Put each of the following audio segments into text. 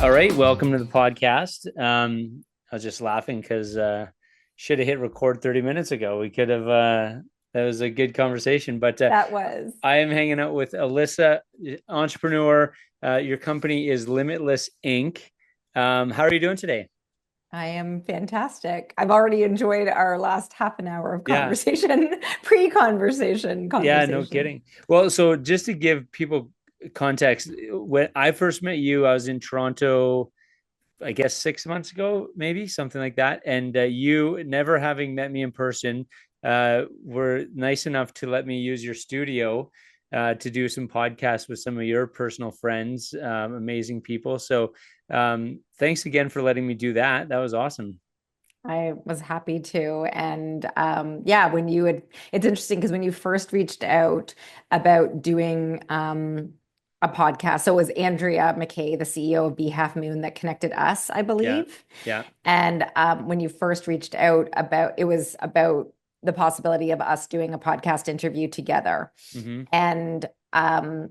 All right, welcome to the podcast. I was just laughing because should have hit record 30 minutes ago. We could have that was a good conversation. But That was. I am hanging out with Alyssa, entrepreneur. Your company is Limitless Inc. How are you doing today? I am fantastic. I've already enjoyed our last half an hour of Yeah, conversation, pre-conversation yeah, no conversation. kidding. Well, so just to give people context, when I first met you, I was in Toronto, I guess 6 months ago, maybe something like that. And you, never having met me in person, were nice enough to let me use your studio to do some podcasts with some of your personal friends, amazing people. So thanks again for letting me do that. That was awesome. I was happy to. And yeah, it's interesting because when you first reached out about doing a podcast, so it was Andrea McKay, the CEO of Be Half Moon, that connected us, I Yeah, believe. yeah. And when you first reached out it was about the possibility of us doing a podcast interview together. Hmm. And I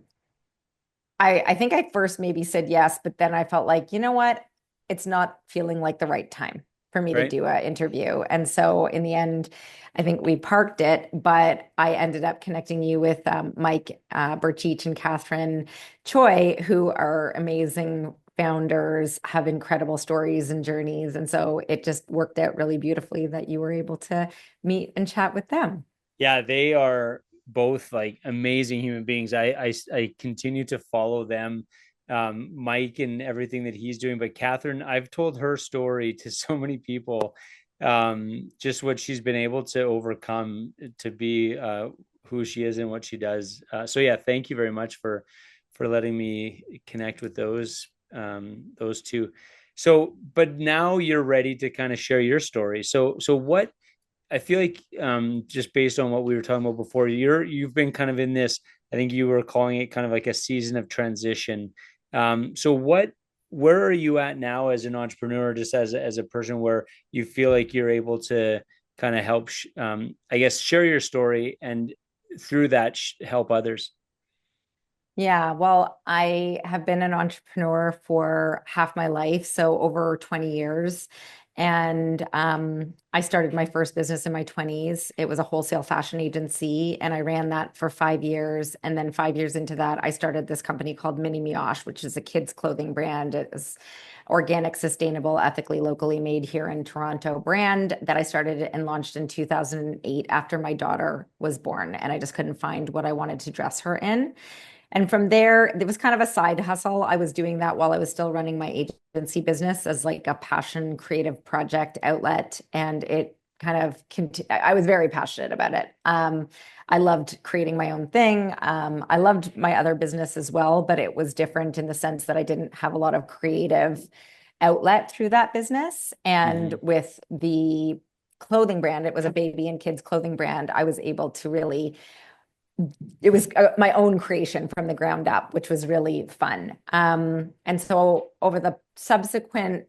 think I first maybe said yes, but then I felt like, you know what? It's not feeling like the right time for me to Right. do an interview. And so in the end, I think we parked it, but I ended up connecting you with Mike Burchich and Catherine Choi, who are amazing founders, have incredible stories and journeys. And so it just worked out really beautifully that you were able to meet and chat with them. Yeah, they are both like amazing human beings. I continue to follow them, Mike and everything that he's doing. But Catherine, I've told her story to so many people, just what she's been able to overcome to be who she is and what she does. So yeah, thank you very much for letting me connect with those two. So, but now you're ready to kind of share your story. So what I feel like just based on what we were talking about before, you've been kind of in this. I think you were calling it kind of like a season of transition. So where are you at now as an entrepreneur, just as a person where you feel like you're able to kind of help, I guess, share your story and through that help others? Yeah, well, I have been an entrepreneur for half my life, so over 20 years. And I started my first business in my 20s. It was a wholesale fashion agency, and I ran that for 5 years. And then 5 years into that, I started this company called Mini Mioche, which is a kids' clothing brand. It is organic, sustainable, ethically, locally made here in Toronto brand that I started and launched in 2008 after my daughter was born. And I just couldn't find what I wanted to dress her in. And from there, it was kind of a side hustle. I was doing that while I was still running my agency business as like a passion creative project outlet. And it kind of, I was very passionate about it. I loved creating my own thing. I loved my other business as well, but it was different in the sense that I didn't have a lot of creative outlet through that business. And Mm-hmm. with the clothing brand, it was a baby and kids clothing brand. I was able to really it was my own creation from the ground up, which was really fun. And so over the subsequent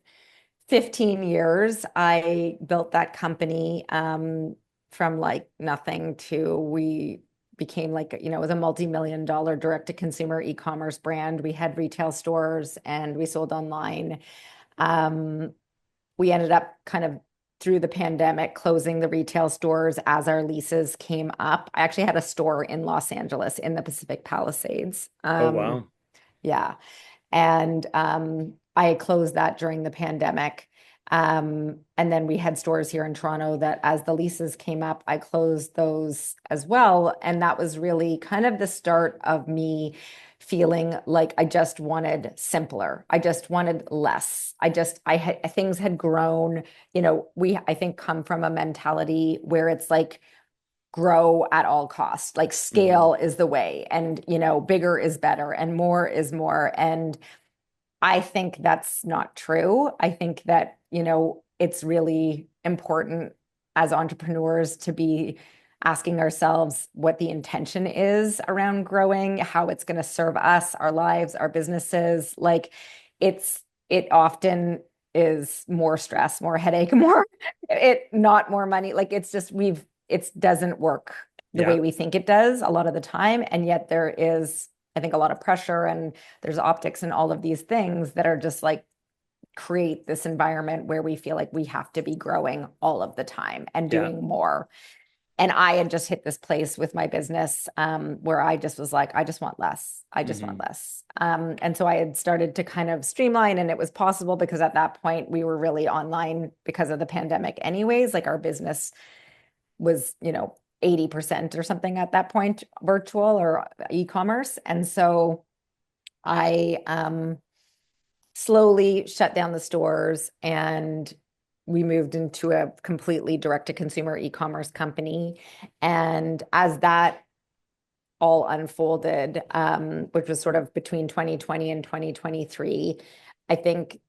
15 years, I built that company from like nothing to we became like, it was a multi-million dollar direct to consumer e-commerce brand. We had retail stores and we sold online. Um, we ended up kind of through the pandemic closing the retail stores as our leases came up. I actually had a store in Los Angeles in the Pacific Palisades. Oh wow. Yeah. And I closed that during the pandemic. And then we had stores here in Toronto that as the leases came up, I closed those as well. And that was really kind of the start of me feeling like I just wanted simpler. I just wanted less. I had things had grown, I think come from a mentality where it's like, grow at all costs. Like Mm-hmm. scale is the way, and bigger is better, and more is more. And I think that's not true. I think that, it's really important as entrepreneurs to be asking ourselves what the intention is around growing, how it's going to serve us, our lives, our businesses. Like it often is more stress, more headache, not more money. Like it doesn't work the Yeah. way we think it does a lot of the time. And yet there is, I think, a lot of pressure and there's optics and all of these things that are just like create this environment where we feel like we have to be growing all of the time and Yeah. doing more. And I had just hit this place with my business where I just was like, I just want less. I just want Hmm. less. And so I had started to kind of streamline, and it was possible because at that point we were really online because of the pandemic anyways. Like our business was, 80% or something at that point, virtual or e-commerce. And so I slowly shut down the stores, and we moved into a completely direct-to-consumer e-commerce company. And as that all unfolded, which was sort of between 2020 and 2023, I think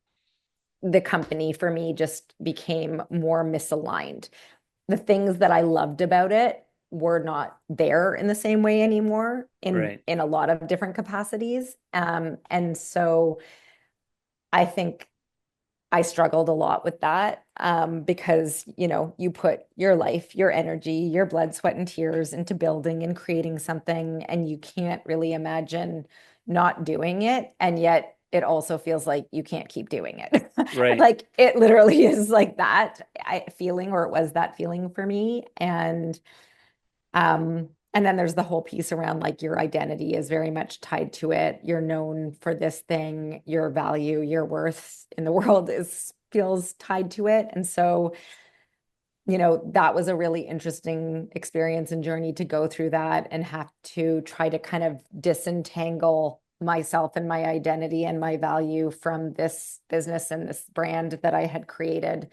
the company for me just became more misaligned. The things that I loved about it were not there in the same way anymore Right. in a lot of different capacities. And so I think I struggled a lot with that because, you put your life, your energy, your blood, sweat, and tears into building and creating something, and you can't really imagine not doing it. And yet it also feels like you can't keep doing it. Right. Like it literally is like that feeling, or it was that feeling for me. And then there's the whole piece around like your identity is very much tied to it. You're known for this thing, your value, your worth in the world is feels tied to it. And so, that was a really interesting experience and journey to go through that and have to try to kind of disentangle myself and my identity and my value from this business and this brand that I had created,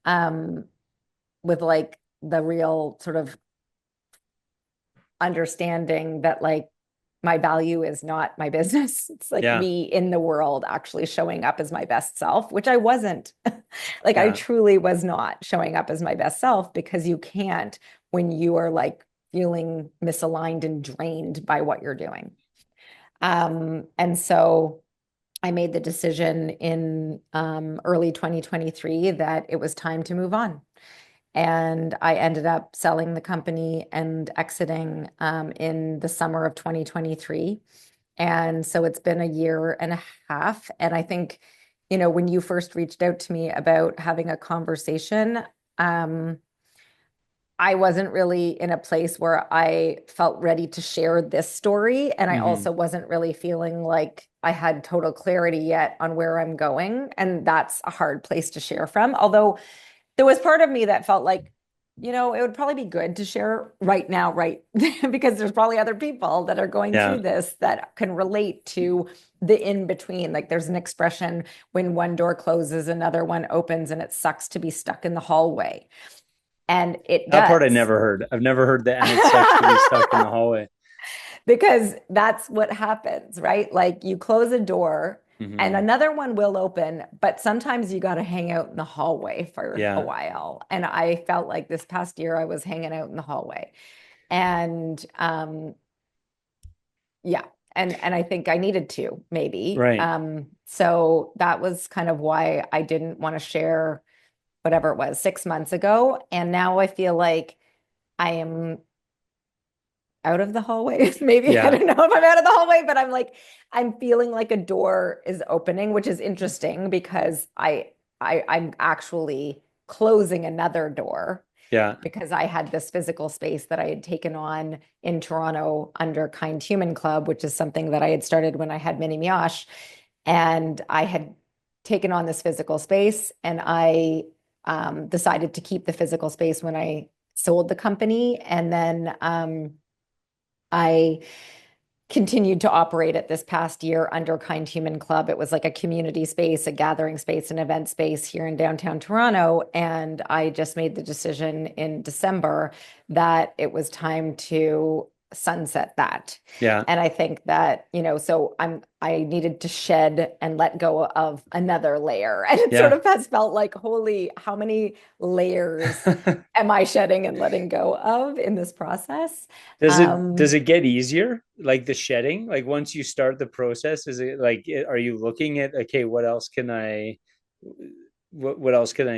um, with like the real sort of understanding that like my value is not my business. It's like Yeah. me in the world actually showing up as my best self, which I wasn't. Like I Yeah. truly was not showing up as my best self because you can't when you are like feeling misaligned and drained by what you're doing. And so I made the decision in early 2023 that it was time to move on. And I ended up selling the company and exiting in the summer of 2023. And so it's been a year and a half. And I think, when you first reached out to me about having a conversation, um, I wasn't really in a place where I felt ready to share this story. And I Hmm. also wasn't really feeling like I had total clarity yet on where I'm going. And that's a hard place to share from. Although there was part of me that felt like, it would probably be good to share right now, right? Because there's probably other people that are going through Yeah. this that can relate to the in between. Like there's an expression when one door closes, another one opens, and it sucks to be stuck in the hallway. And it That part I does. never heard. I've never heard that, and it sucks to be stuck in the hallway. Because that's what happens, right? Like you close a door and Hmm. another one will open, but sometimes you got to hang out in the hallway for a Yeah. while. And I felt like this past year I was hanging out in the hallway. And yeah, and I think I needed to maybe. Right. So that was kind of why I didn't want to share whatever it was 6 months ago. And now I feel like I am out of the hallway. Maybe I Yeah. don't know if I'm out of the hallway, but I'm feeling like a door is opening, which is interesting because I'm actually closing another door Yeah. because I had this physical space that I had taken on in Toronto under Kind Human Club, which is something that I had started when I had Mini Mioche. And I had taken on this physical space, and I decided to keep the physical space when I sold the company. And then I continued to operate it this past year under Kind Human Club. It was like a community space, a gathering space, an event space here in downtown Toronto. And I just made the decision in December that it was time to sunset that. Yeah. And I think that, so I needed to shed and let go of another layer. And it sort Yeah. of has felt like, holy, how many layers am I shedding and letting go of in this process? Does Um, it get easier, like the shedding? Like once you start the process, is it like are you looking at, okay, what else can I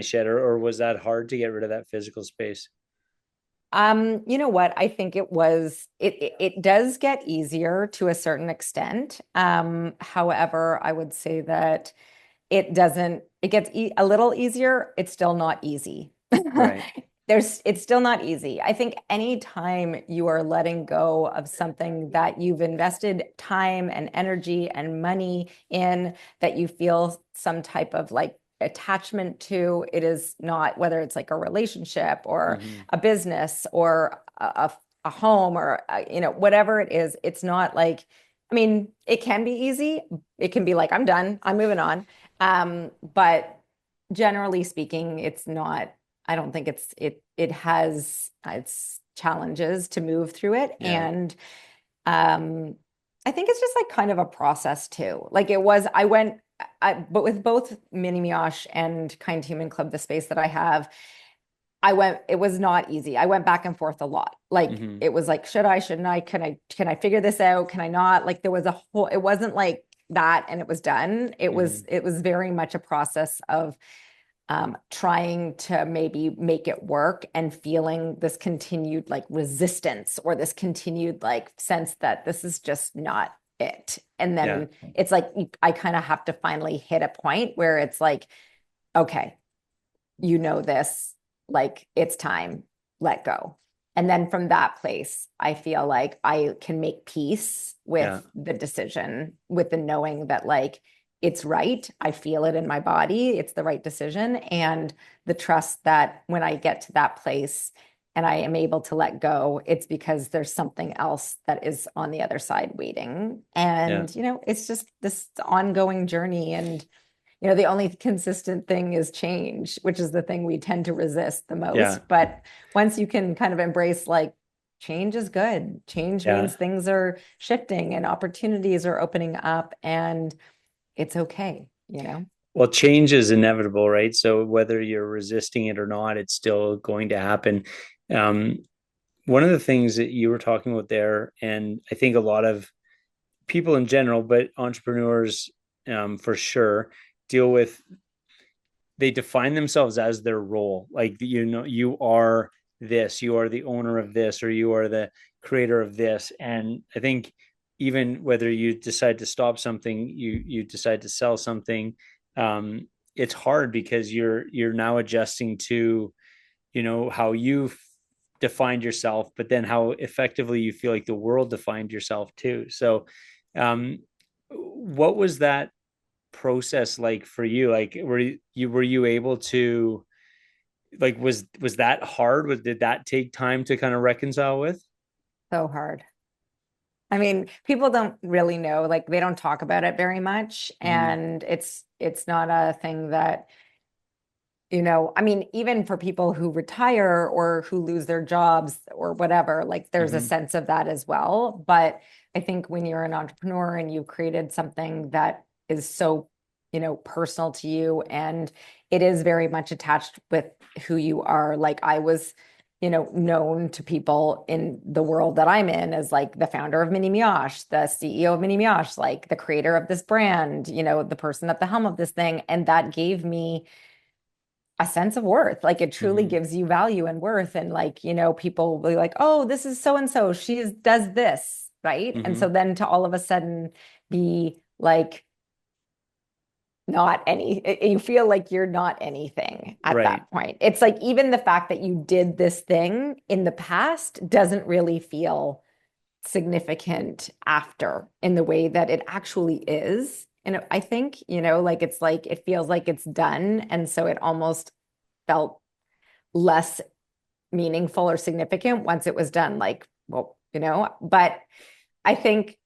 shed, or was that hard to get rid of that physical space? you know what? I think it does get easier to a certain extent. However, I would say that it gets a little easier. It's still not easy. Right. It's still not easy. I think anytime you are letting go of something that you've invested time and energy and money in, that you feel some type of like attachment to, it is not, whether it's like a relationship or Hmm. a business or a home or whatever it is, it's not like, I mean, it can be easy. It can be like, I'm done, I'm moving on. But generally speaking, it's not, I don't think it has its challenges to move through it. Yeah. And I think it's just like kind of a process too. Like it was, but with both Mini Mioche and Kind Human Club, the space that I have, it was not easy. I went back and forth a lot. Like Hmm. it was like, should I, shouldn't I? Can I figure this out? Can I not? Like there was it wasn't like that and it was done. Hmm. It was very much a process of trying to maybe make it work and feeling this continued like resistance or this continued like sense that this is just not it. And Yeah. then it's like, I kind of have to finally hit a point where it's like, okay, this, like it's time, let go. And then from that place, I feel like I can make peace Yeah. with the decision, with the knowing that like it's right. I feel it in my body. It's the right decision. And the trust that when I get to that place and I am able to let go, it's because there's something else that is on the other side waiting. Yeah. And, it's just this ongoing journey. And the only consistent thing is change, which is the thing we tend to resist the Yeah. most. But once you can kind of embrace like change is good, change Yeah. means things are shifting and opportunities are opening up and it's okay. Well, change is inevitable, right? So whether you're resisting it or not, it's still going to happen. Um, One of the things that you were talking about there, and I think a lot of people in general, but entrepreneurs for sure, deal with, they define themselves as their role. Like, you are this, you are the owner of this, or you are the creator of this. And I think even whether you decide to stop something, you decide to sell something, it's hard because you're now adjusting to, how you defined yourself, but then how effectively you feel like the world defined yourself too. So um what was that process like for you? Like, were you able to, like, was that hard? Did that take time to kind of reconcile with? So hard. I mean, people don't really know, like they don't talk about it very much. Hmm. And it's not a thing that I mean, even for people who retire or who lose their jobs or whatever, like there's a Hmm. sense of that as well. But I think when you're an entrepreneur and you've created something that is so, personal to you and it is very much attached with who you are. Like I was, known to people in the world that I'm in as like the founder of Mini Mioche, the CEO of Mini Mioche, like the creator of this brand, the person at the helm of this thing. And that gave me a sense of worth. Like it truly Hmm. gives you value and worth. And like, people will be like, oh, this is so and so. She does this, right? And so Hmm. then to all of a sudden be like, not any, you feel like you're not anything at Right. that point. It's like even the fact that you did this thing in the past doesn't really feel significant after in the way that it actually is. And I think, like it's like it feels like it's done. And so it almost felt less meaningful or significant once it was done. Like, well, but I think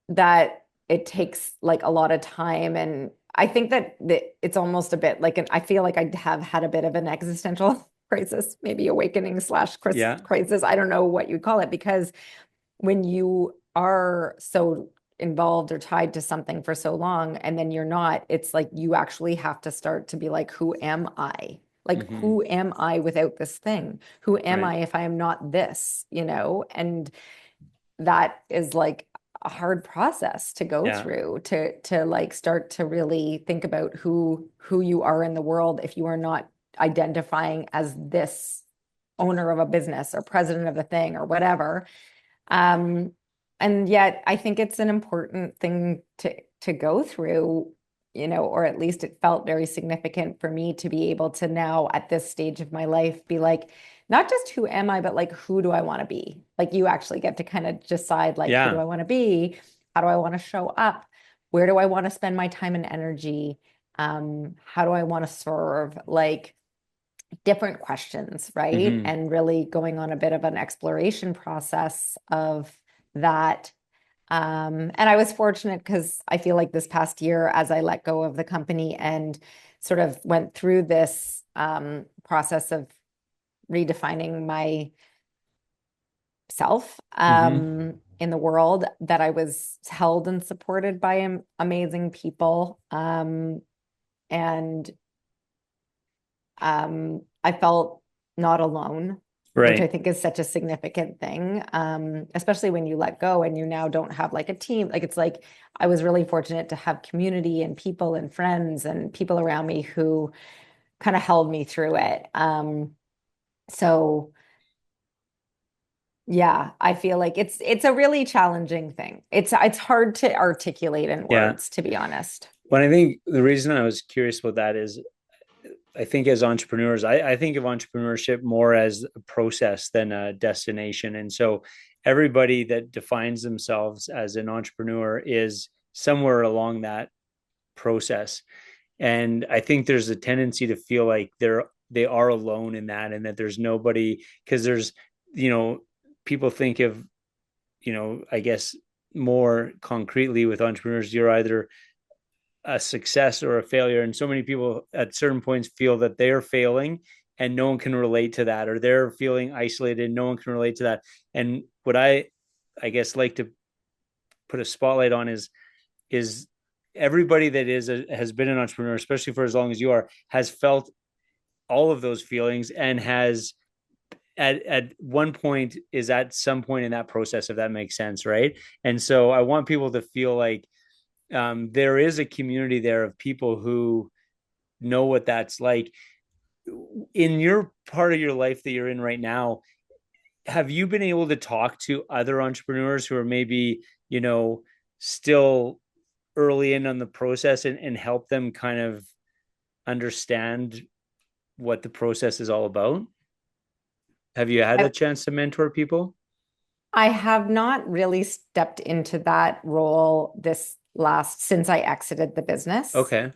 that it takes like a lot of time. And I think that it's almost a bit like I feel like I have had a bit of an existential crisis, maybe awakening slash Yeah. crisis. I don't know what you'd call it, because when you are so involved or tied to something for so long and then you're not, it's like you actually have to start to be like, who am I? Like, Hmm. who am I without this thing? Who am Right. I if I am not this, And that is like a hard process to go Yeah. through to like start to really think about who you are in the world if you are not identifying as this owner of a business or president of a thing or whatever. Um, and yet I think it's an important thing to go through or at least it felt very significant for me to be able to now at this stage of my life be like, not just who am I, but like, who do I want to be? Like you actually get to kind of decide like, who do Yeah. I want to be? How do I want to show up? Where do I want to spend my time and energy? How do I want to serve? Like different questions, right? Hmm. And really going on a bit of an exploration process of that. And I was fortunate because I feel like this past year, as I let go of the company and sort of went through this process of redefining myself Hmm. in the world, that I was held and supported by amazing people. And I felt not alone, which I Right. think is such a significant thing, especially when you let go and you now don't have like a team. Like it's like I was really fortunate to have community and people and friends and people around me who kind of held me through it. So yeah, I feel like it's a really challenging thing. It's hard to articulate in Yeah. words, to be honest. But I think the reason I was curious about that is I think as entrepreneurs, I think of entrepreneurship more as a process than a destination. And so everybody that defines themselves as an entrepreneur is somewhere along that process. And I think there's a tendency to feel like they are alone in that, and that there's nobody, because there's, you know, people think of, I guess more concretely with entrepreneurs, you're either a success or a failure. And so many people at certain points feel that they're failing and no one can relate to that, or they're feeling isolated and no one can relate to that. And what I guess like to put a spotlight on is everybody that has been an entrepreneur, especially for as long as you are, has felt all of those feelings and has at one point is at some point in that process, if that makes sense, right? And so I want people to feel like there is a community there of people who know what that's like. In your part of your life that you're in right now, have you been able to talk to other entrepreneurs who are maybe, still early in on the process, and help them kind of understand what the process is all about? Have you had a chance to mentor people? I have not really stepped into that role since I exited the business. Okay.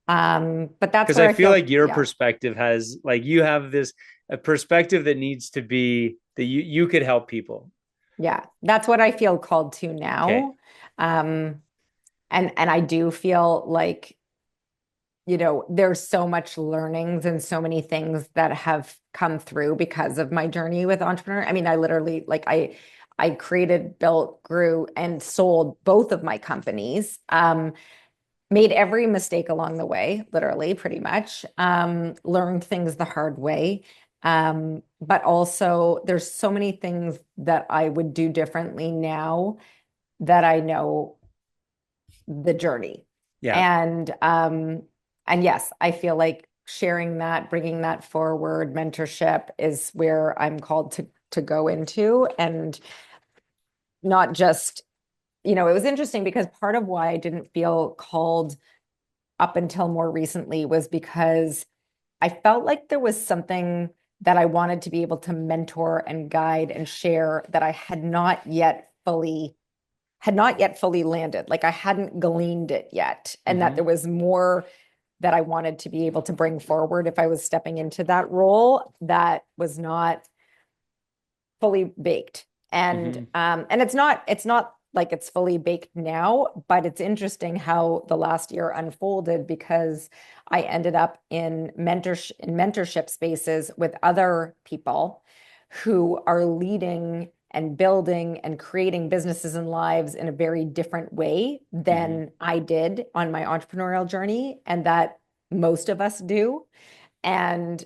But that's Because where I I feel feel, like your yeah, perspective has, like, you have this a perspective that needs to be that you could help people. yeah, that's what I feel called to Okay. now. Um, and I do feel like, there's so much learnings and so many things that have come through because of my journey with entrepreneur. I mean, I literally like I created, built, grew, and sold both of my companies. Made every mistake along the way, literally, pretty much. Learned things the hard way. But also, there's so many things that I would do differently now that I know the journey. Yeah. And yes, I feel like sharing that, bringing that forward, mentorship is where I'm called to go into, and not just, it was interesting because part of why I didn't feel called up until more recently was because I felt like there was something that I wanted to be able to mentor and guide and share that I had not yet fully landed. Like I hadn't gleaned it yet, and that there Mm-hmm. was more that I wanted to be able to bring forward if I was stepping into that role that was not fully baked. Mm-hmm. And it's not like it's fully baked now, but it's interesting how the last year unfolded because I ended up in mentorship spaces with other people who are leading and building and creating businesses and lives in a very different way Mm-hmm. than I did on my entrepreneurial journey, and that most of us do. And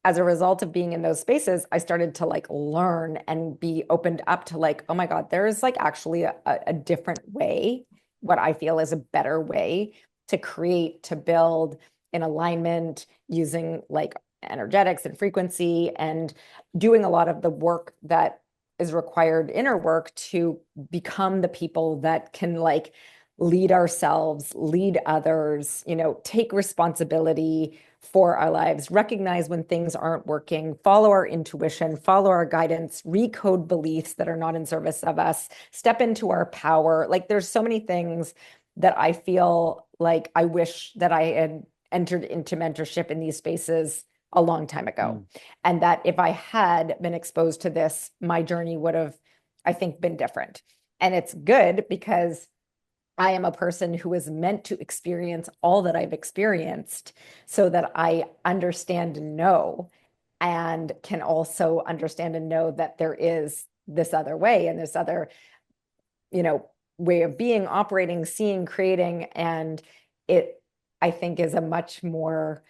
as a result of being in those spaces, I started to like learn and be opened up to like, oh my God, there is like actually a different way, what I feel is a better way to create, to build in alignment using like energetics and frequency and doing a lot of the work that is required, inner work, to become the people that can like lead ourselves, lead others, take responsibility for our lives, recognize when things aren't working, follow our intuition, follow our guidance, recode beliefs that are not in service of us, step into our power. Like there's so many things that I feel like I wish that I had entered into mentorship in these spaces a long time ago. Mm. And that if I had been exposed to this, my journey would have, I think, been different. And it's good because I am a person who is meant to experience all that I've experienced so that I understand and know, and can also understand and know that there is this other way and this other, you know, way of being, operating, seeing, creating. And it, I think, is a much more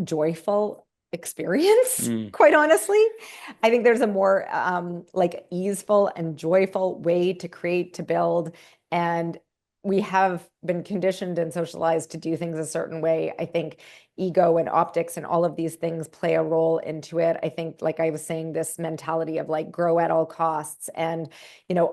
joyful experience, Mm. quite honestly. I think there's a more like easeful and joyful way to create, to build. And we have been conditioned and socialized to do things a certain way. I think ego and optics and all of these things play a role into it. I think, like I was saying, this mentality of like grow at all costs. And,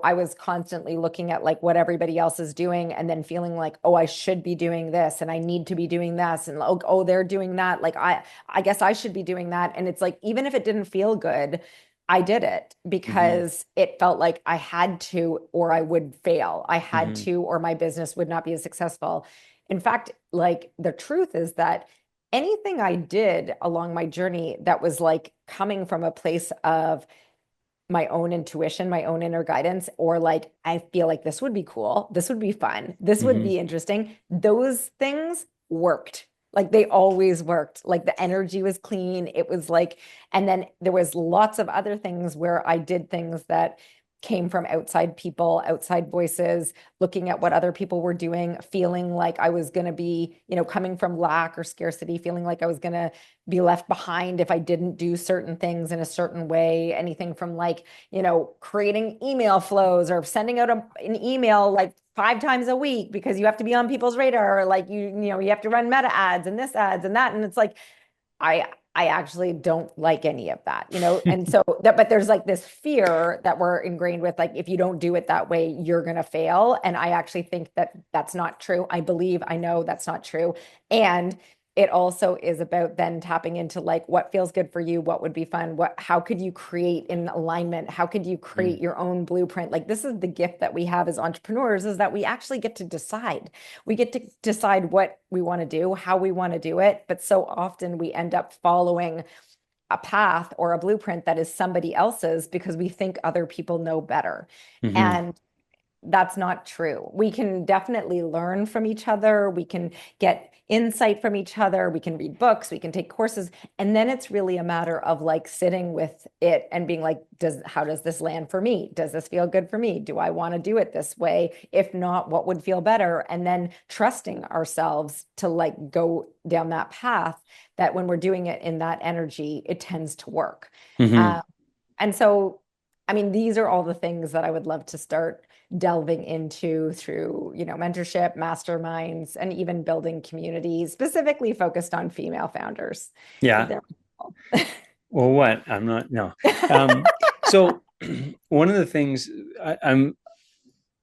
I was constantly looking at like what everybody else is doing and then feeling like, oh, I should be doing this and I need to be doing this. And oh, they're doing that. Like I guess I should be doing that. And it's like, even if it didn't feel good, I did it Mm-hmm. because it felt like I had to, or I would fail. I had Mm-hmm. to, or my business would not be as successful. In fact, like the truth is that anything I did along my journey that was like coming from a place of my own intuition, my own inner guidance, or like, I feel like this would be cool. This would be fun. This would Mm-hmm. be interesting. Those things worked. Like they always worked. Like the energy was clean. It was like, and then there was lots of other things where I did things that came from outside people, outside voices, looking at what other people were doing, feeling like I was going to be, coming from lack or scarcity, feeling like I was going to be left behind if I didn't do certain things in a certain way. Anything from like, creating email flows or sending out an email like 5 times a week because you have to be on people's radar, or like you have to run meta ads and this ads and that. And it's like, I actually don't like any of that, and so that, but there's like this fear that we're ingrained with, like, if you don't do it that way, you're going to fail. And I actually think that that's not true. I know that's not true. And it also is about then tapping into like what feels good for you, what would be fun, how could you create in alignment? How could you create your own blueprint? Like this is the gift that we have as entrepreneurs, is that we actually get to decide. We get to decide what we want to do, how we want to do it. But so often we end up following a path or a blueprint that is somebody else's because we think other people know better. Mm-hmm. And that's not true. We can definitely learn from each other. We can get insight from each other. We can read books, we can take courses. And then it's really a matter of like sitting with it and being like, how does this land for me? Does this feel good for me? Do I want to do it this way? If not, what would feel better? And then trusting ourselves to like go down that path, that when we're doing it in that energy, it tends to work. Mm-hmm. Um, and so, I mean, these are all the things that I would love to start delving into through, mentorship, masterminds, and even building communities specifically focused on female founders. Yeah. They're Well, what? I'm not, no. So one of the things I'm,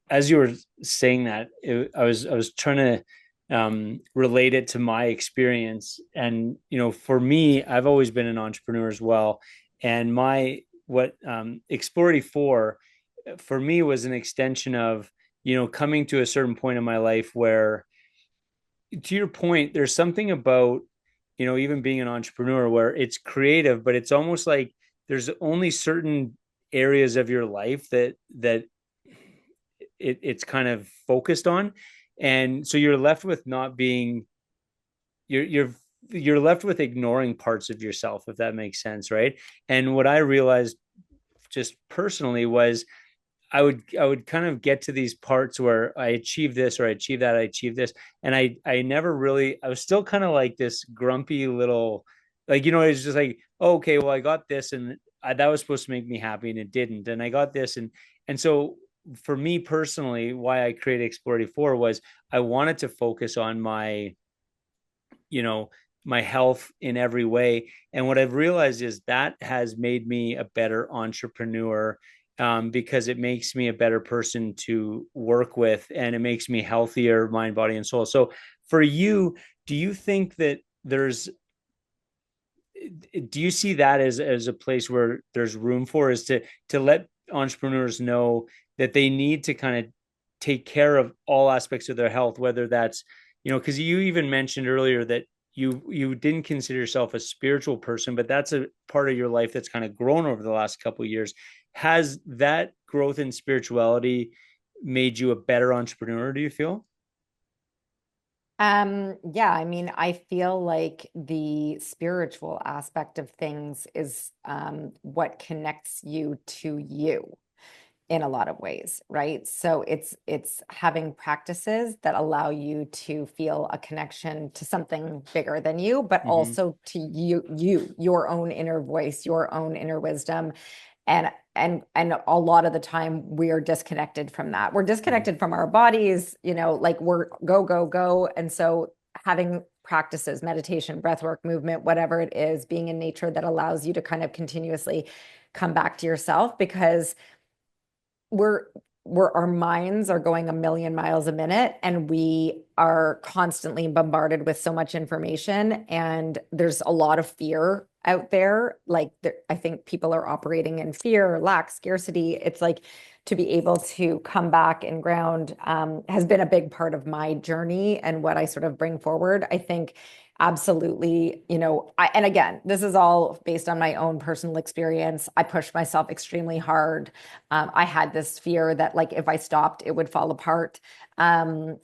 as you were saying that, I was trying to relate it to my experience. And, for me, I've always been an entrepreneur as well. And what Explority for me was an extension of, coming to a certain point in my life where, to your point, there's something about, even being an entrepreneur where it's creative, but it's almost like there's only certain areas of your life that it's kind of focused on. And so you're left with not being, you're left with ignoring parts of yourself, if that makes sense, right? And what I realized just personally was I would kind of get to these parts where I achieve this or I achieve that, I achieve this. And I never really, I was still kind of like this grumpy little, like, it's just like, oh, okay, well, I got this and that was supposed to make me happy and it didn't. And I got this. And so for me personally, why I created Explority 4 was I wanted to focus on my, you know, my health in every way. And what I've realized is that has made me a better entrepreneur, because it makes me a better person to work with, and it makes me healthier, mind, body, and soul. So for you, do you think that do you see that as a place where there's room for, is to let entrepreneurs know that they need to kind of take care of all aspects of their health, whether that's, because you even mentioned earlier that you didn't consider yourself a spiritual person, but that's a part of your life that's kind of grown over the last couple of years. Has that growth in spirituality made you a better entrepreneur, do you feel? Yeah, I mean, I feel like the spiritual aspect of things is what connects you to you in a lot of ways, right? So it's having practices that allow you to feel a connection to something bigger than you, but Mm-hmm. also to your own inner voice, your own inner wisdom. And a lot of the time we are disconnected from that. We're Mm-hmm. disconnected from our bodies, like we're go, go, go. And so having practices, meditation, breath work, movement, whatever it is, being in nature that allows you to kind of continuously come back to yourself, because we're our minds are going a million miles a minute, and we are constantly bombarded with so much information, and there's a lot of fear out there. Like I think people are operating in fear, lack, scarcity. It's like to be able to come back and ground has been a big part of my journey and what I sort of bring forward. I think absolutely, and again, this is all based on my own personal experience. I pushed myself extremely hard. I had this fear that like if I stopped, it would fall apart. I've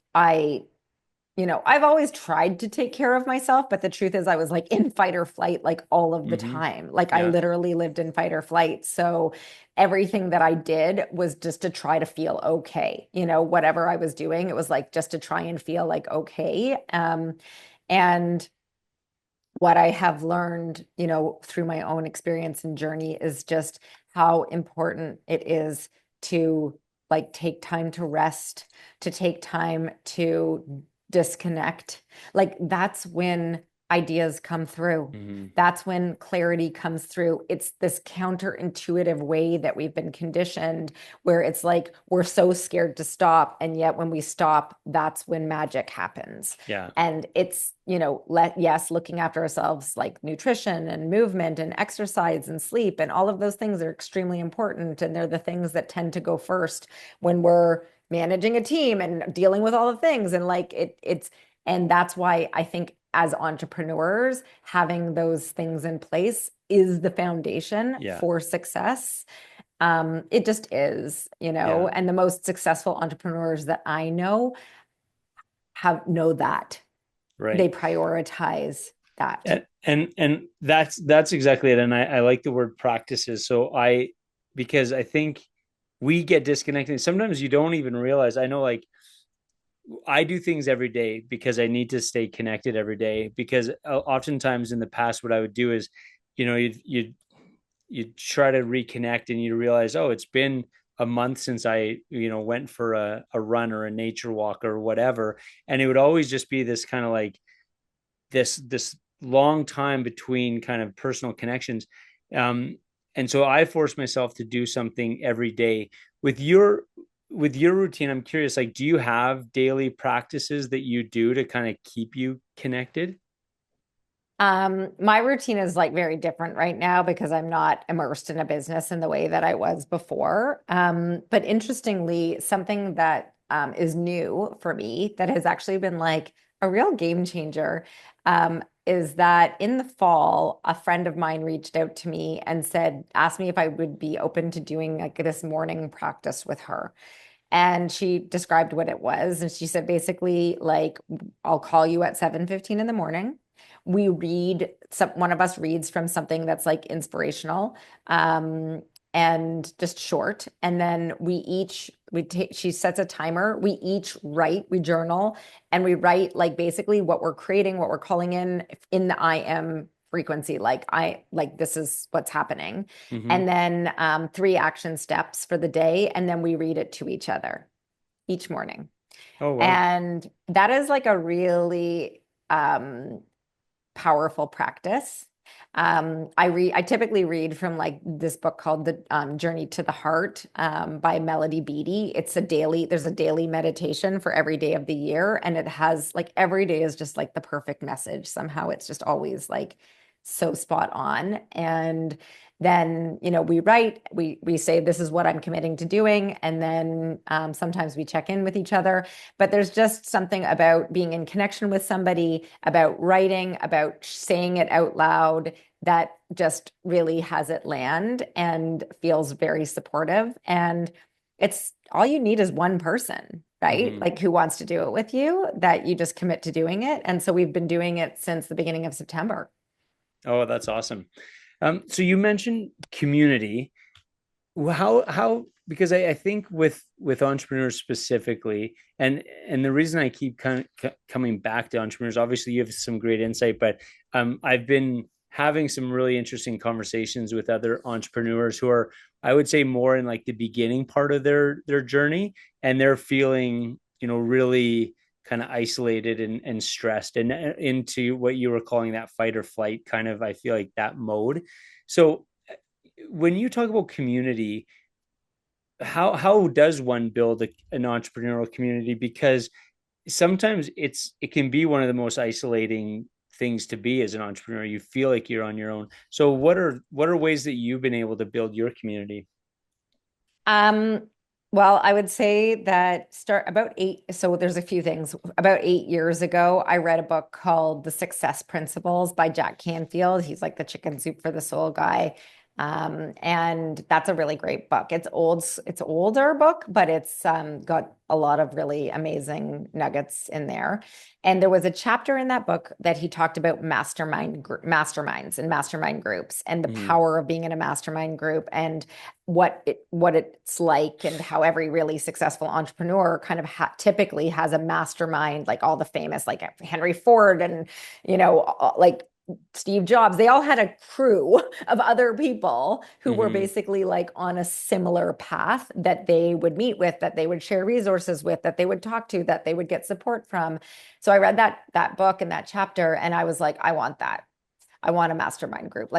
always tried to take care of myself, but the truth is I was like in fight or flight like all of the Mm-hmm. time. Like I Yeah. literally lived in fight or flight. So everything that I did was just to try to feel okay. Whatever I was doing, it was like just to try and feel like okay. And what I have learned, through my own experience and journey is just how important it is to like take time to rest, to take time to disconnect. Like that's when ideas come through. Mm-hmm. That's when clarity comes through. It's this counterintuitive way that we've been conditioned where it's like we're so scared to stop. And yet when we stop, that's when magic happens. Yeah. And it's, yes, looking after ourselves, like nutrition and movement and exercise and sleep and all of those things are extremely important. And they're the things that tend to go first when we're managing a team and dealing with all the things. And like and that's why I think as entrepreneurs, having those things in place is the foundation Yeah. for success. It just is, Yeah. and the most successful entrepreneurs that I know that they Right. prioritize that. And that's exactly it. And I like the word practices. So because I think we get disconnected. Sometimes you don't even realize. I know, like, I do things every day because I need to stay connected every day. Because oftentimes in the past, what I would do is, you try to reconnect and you realize, oh, it's been a month since I, went for a run or a nature walk or whatever. And it would always just be this kind of like this long time between kind of personal connections. Um, and so I force myself to do something every day. With your routine, I'm curious, like, do you have daily practices that you do to kind of keep you connected? My routine is like very different right now because I'm not immersed in a business in the way that I was before. But interestingly, something that is new for me that has actually been like a real game changer is that in the fall, a friend of mine reached out to me and asked me if I would be open to doing like this morning practice with her. And she described what it was. And she said, basically, like, I'll call you at 7:15 in the morning. One of us reads from something that's like inspirational, and just short. And then she sets a timer. We journal, and we write like basically what we're creating, what we're calling in the I am frequency. Like this is what's happening, Mm-hmm. and then 3 action steps for the day, and then we read it to each other each morning. Oh, wow. And that is like a really powerful practice. I typically read from like this book called The Journey to the Heart by Melody Beattie. There's a daily meditation for every day of the year. And it has like every day is just like the perfect message. Somehow it's just always like so spot on. And then, we write, we say, this is what I'm committing to doing. And then sometimes we check in with each other. But there's just something about being in connection with somebody, about writing, about saying it out loud that just really has it land and feels very supportive. And it's all you need is one person, right? Mm-hmm. Like who wants to do it with you, that you just commit to doing it. And so we've been doing it since the beginning of September. Oh, that's awesome. So you mentioned community. How because I think with entrepreneurs specifically, and the reason I keep coming back to entrepreneurs, obviously you have some great insight, but I've been having some really interesting conversations with other entrepreneurs who are, I would say, more in like the beginning part of their journey, and they're feeling, really kind of isolated and stressed and into what you were calling that fight or flight kind of, I feel like, that mode. So when you talk about community, how does one build an entrepreneurial community? Because sometimes it can be one of the most isolating things to be as an entrepreneur. You feel like you're on your own. So what are ways that you've been able to build your community? Um, well, I would say that so there's a few things. About 8 years ago, I read a book called The Success Principles by Jack Canfield. He's like the chicken soup for the soul guy. And that's a really great book. It's older book, but it's got a lot of really amazing nuggets in there. And there was a chapter in that book that he talked about masterminds and mastermind groups and the Mm-hmm. power of being in a mastermind group and what it's like, and how every really successful entrepreneur kind of typically has a mastermind, like all the famous, like Henry Ford and like Steve Jobs. They all had a crew of other people who were Mm-hmm. basically like on a similar path that they would meet with, that they would share resources with, that they would talk to, that they would get support from. So I read that book and that chapter, and I was like, I want that. I want a mastermind group.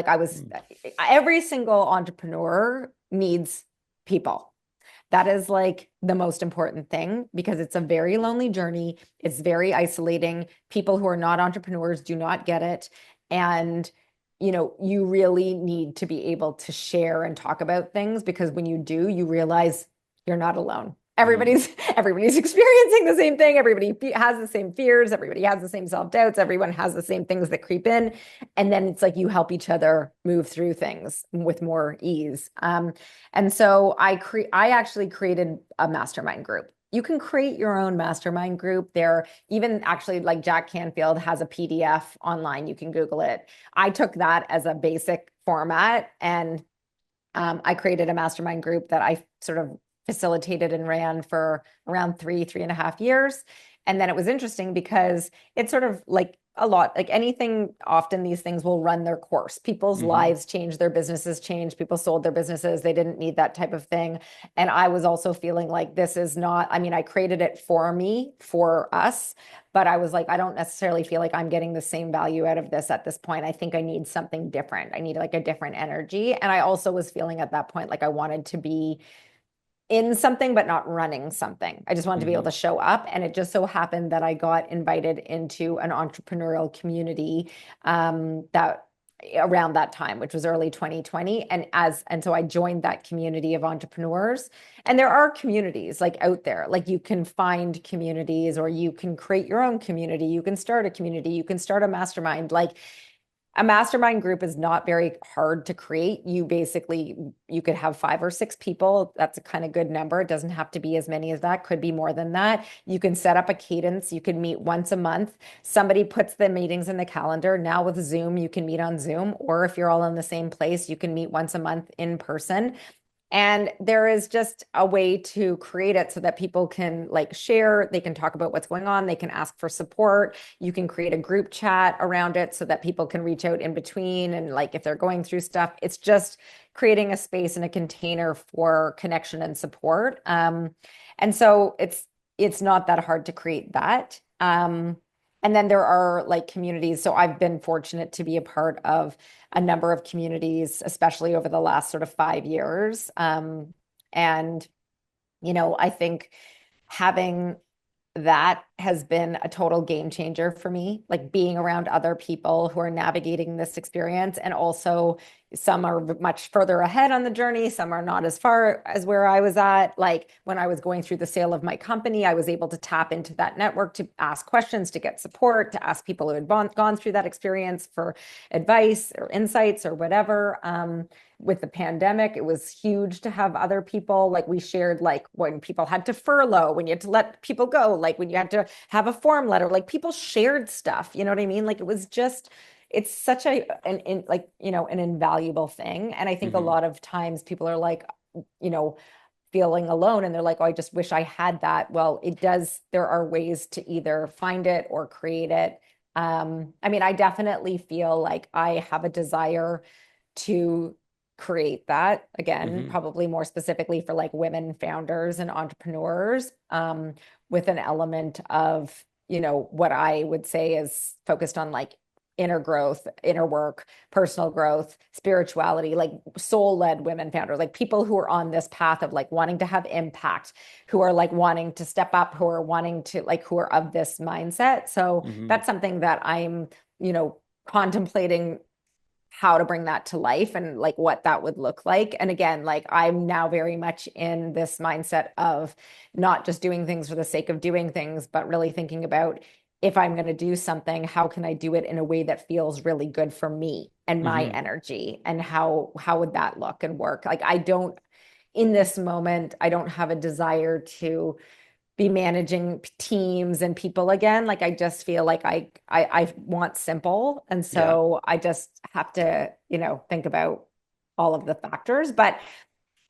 Every single entrepreneur needs people. That is like the most important thing, because it's a very lonely journey. It's very isolating. People who are not entrepreneurs do not get it. And, you really need to be able to share and talk about things, because when you do, you realize you're not alone. Mm-hmm. Everybody's experiencing the same thing. Everybody has the same fears. Everybody has the same self-doubts. Everyone has the same things that creep in. And then it's like you help each other move through things with more ease. And so I actually created a mastermind group. You can create your own mastermind group there. Even actually, like Jack Canfield has a PDF online. You can Google it. I took that as a basic format, and I created a mastermind group that I sort of facilitated and ran for around 3.5 years. And then it was interesting because it's sort of like a lot, like anything, often these things will run their course. People's Mm-hmm. lives change, their businesses change, people sold their businesses, they didn't need that type of thing. And I was also feeling like this is not, I mean, I created it for me, for us, but I was like, I don't necessarily feel like I'm getting the same value out of this at this point. I think I need something different. I need like a different energy. And I also was feeling at that point like I wanted to be in something, but not running something. I just wanted to be able Mm-hmm. to show up. And it just so happened that I got invited into an entrepreneurial community that around that time, which was early 2020. And so I joined that community of entrepreneurs. And there are communities like out there, like you can find communities, or you can create your own community. You can start a community, you can start a mastermind. Like a mastermind group is not very hard to create. You could have 5 or 6 people. That's a kind of good number. It doesn't have to be as many as that, could be more than that. You can set up a cadence. You can meet once a month. Somebody puts the meetings in the calendar. Now with Zoom, you can meet on Zoom, or if you're all in the same place, you can meet once a month in person. And there is just a way to create it so that people can like share, they can talk about what's going on, they can ask for support. You can create a group chat around it so that people can reach out in between. And like if they're going through stuff, it's just creating a space and a container for connection and support. And so it's not that hard to create that. And then there are like communities. So I've been fortunate to be a part of a number of communities, especially over the last sort of 5 years. And, I think having that has been a total game changer for me, like being around other people who are navigating this experience. And also, some are much further ahead on the journey, some are not as far as where I was at. Like when I was going through the sale of my company, I was able to tap into that network to ask questions, to get support, to ask people who had gone through that experience for advice or insights or whatever. With the pandemic, it was huge to have other people. Like we shared, like when people had to furlough, when you had to let people go, like when you had to have a form letter, like people shared stuff. You know what I mean? Like it was just, it's such an invaluable thing. And I think a Mm-hmm. lot of times people are like, you know, feeling alone and they're like, oh, I just wish I had that. Well, there are ways to either find it or create it. I mean, I definitely feel like I have a desire to create that again, Mm-hmm. probably more specifically for like women founders and entrepreneurs, with an element of, what I would say is focused on like inner growth, inner work, personal growth, spirituality, like soul-led women founders, like people who are on this path of like wanting to have impact, who are like wanting to step up, who are wanting to like, who are of this mindset. So Mm-hmm. that's something that I'm, contemplating how to bring that to life and like what that would look like. And again, like I'm now very much in this mindset of not just doing things for the sake of doing things, but really thinking about, if I'm going to do something, how can I do it in a way that feels really good for me and my Mm-hmm. energy? And how would that look and work? Like I don't, in this moment, I don't have a desire to be managing teams and people again. Like I just feel like I want simple. And Yeah. so I just have to, think about all of the factors. But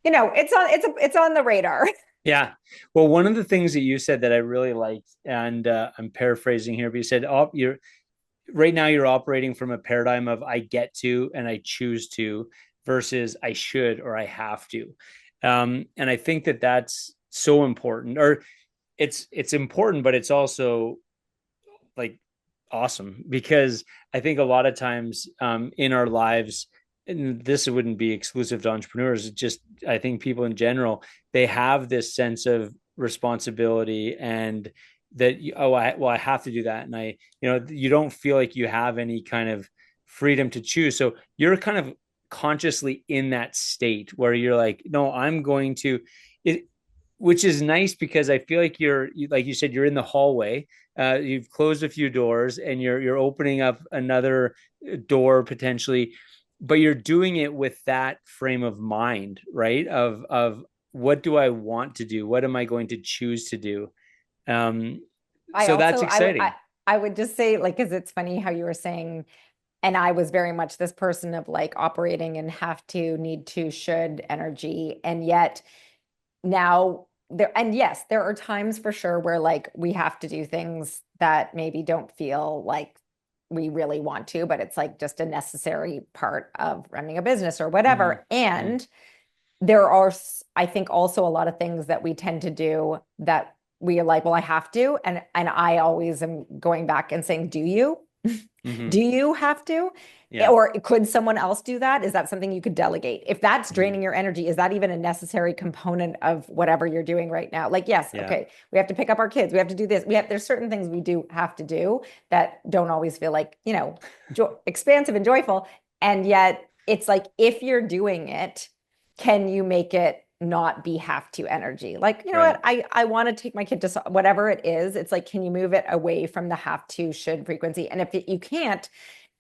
it's on the radar. Yeah. Well, one of the things that you said that I really liked, and I'm paraphrasing here, but you said, "Oh, you're right now you're operating from a paradigm of I get to and I choose to versus I should or I have to." And I think that that's so important, or it's important, but it's also like awesome because I think a lot of times in our lives, and this wouldn't be exclusive to entrepreneurs, just I think people in general, they have this sense of responsibility and that I have to do that, and you don't feel like you have any kind of freedom to choose. So you're kind of consciously in that state where you're like, no, I'm going to it, which is nice because I feel like like you said, you're in the hallway. You've closed a few doors and you're opening up another door potentially, but you're doing it with that frame of mind, right? Of what do I want to do? What am I going to choose to do? Um, I so also that's I would exciting. I would just say, like, because it's funny how you were saying, and I was very much this person of like operating and have to, need to, should energy. And yet now there, and yes, there are times for sure where like we have to do things that maybe don't feel like we really want to, but it's like just a necessary part of running a business or Mm-hmm. whatever. Mm-hmm. And there are, I think, also a lot of things that we tend to do that we are like, well, I have to. And I always am going back and saying, do you? Mm-hmm. Do you have to? Yeah. Or could someone else do that? Is that something you could delegate? If that's Mm-hmm. draining your energy, is that even a necessary component of whatever you're doing right now? Like, yes, Yeah. okay, we have to pick up our kids. We have to do this. There's certain things we do have to do that don't always feel like, expansive and joyful. And yet it's like, if you're doing it, can you make it not be have to energy? Like, you know Right. what? I want to take my kid to whatever it is. It's like, can you move it away from the have to, should frequency? And if you can't,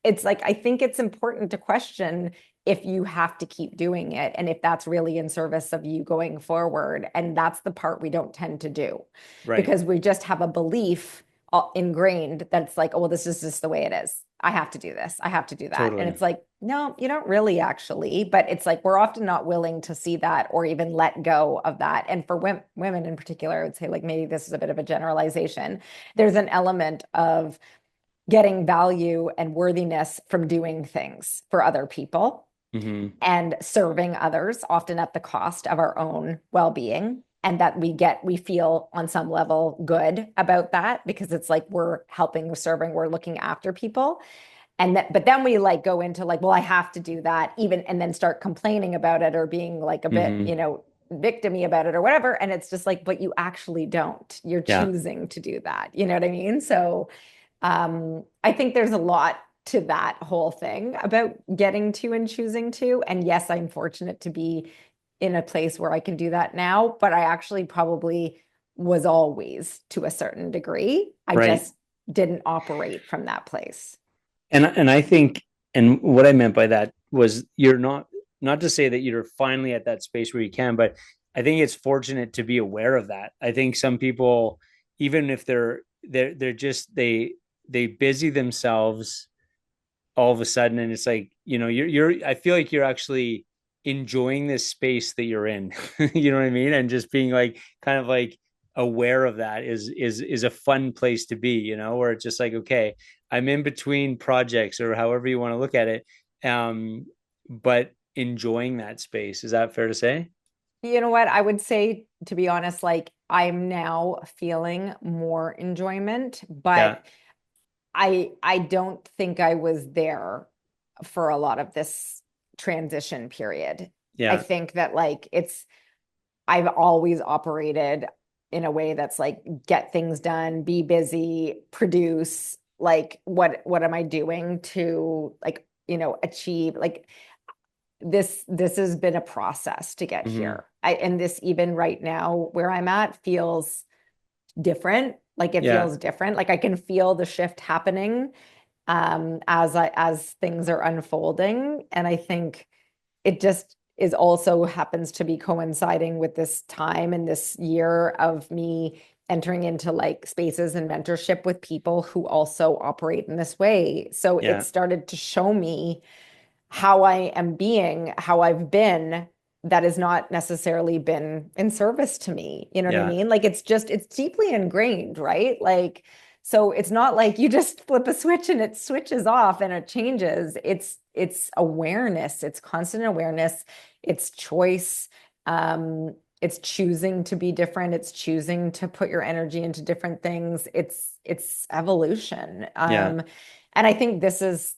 it's like, I think it's important to question if you have to keep doing it and if that's really in service of you going forward. And that's the part we don't tend to do, Right. because we just have a belief ingrained that's like, oh, well, this is just the way it is. I have to do this. I have to do that. And Totally. it's like, no, you don't really actually. But it's like we're often not willing to see that or even let go of that. And for women in particular, I would say, like, maybe this is a bit of a generalization. There's an element of getting value and worthiness from doing things for other people Mm-hmm. and serving others, often at the cost of our own well being. and that we feel on some level good about that because it's like we're helping, we're serving, we're looking after people. And that, but then we like go into like, well, I have to do that even, and then start complaining about it or being like a bit, Hmm. victimy about it or whatever. And it's just like, but you actually don't. You're Yeah. choosing to do that. You know what I mean? So I think there's a lot to that whole thing about getting to and choosing to. And yes, I'm fortunate to be in a place where I can do that now, but I actually probably was always to a certain degree. I Right. just didn't operate from that place. And I think, and what I meant by that was you're not to say that you're finally at that space where you can, but I think it's fortunate to be aware of that. I think some people, even if they're just they busy themselves all of a sudden, and it's like, you're I feel like you're actually enjoying this space that you're in. You know what I mean? And just being like kind of like aware of that is a fun place to be, where it's just like, okay, I'm in between projects or however you want to look at it, but enjoying that space. Is that fair to say? You know what? I would say, to be honest, like I'm now feeling more enjoyment, Yeah. but I don't think I was there for a lot of this transition period. I Yeah. think that like I've always operated in a way that's like get things done, be busy, produce, like what am I doing to like, achieve like this has been a process to get Hmm. here. And this even right now where I'm at feels different. Like it Yeah. feels different. Like I can feel the shift happening as things are unfolding. And I think it just is also happens to be coinciding with this time and this year of me entering into like spaces and mentorship with people who also operate in this way. So it Yeah. started to show me how I am being, how I've been, that has not necessarily been in service to me. You know what I Yeah. mean? Like it's deeply ingrained, right? Like, so it's not like you just flip a switch and it switches off and it changes. It's awareness, it's constant awareness, it's choice. It's choosing to be different, it's choosing to put your energy into different things. It's evolution. Yeah. And I think this is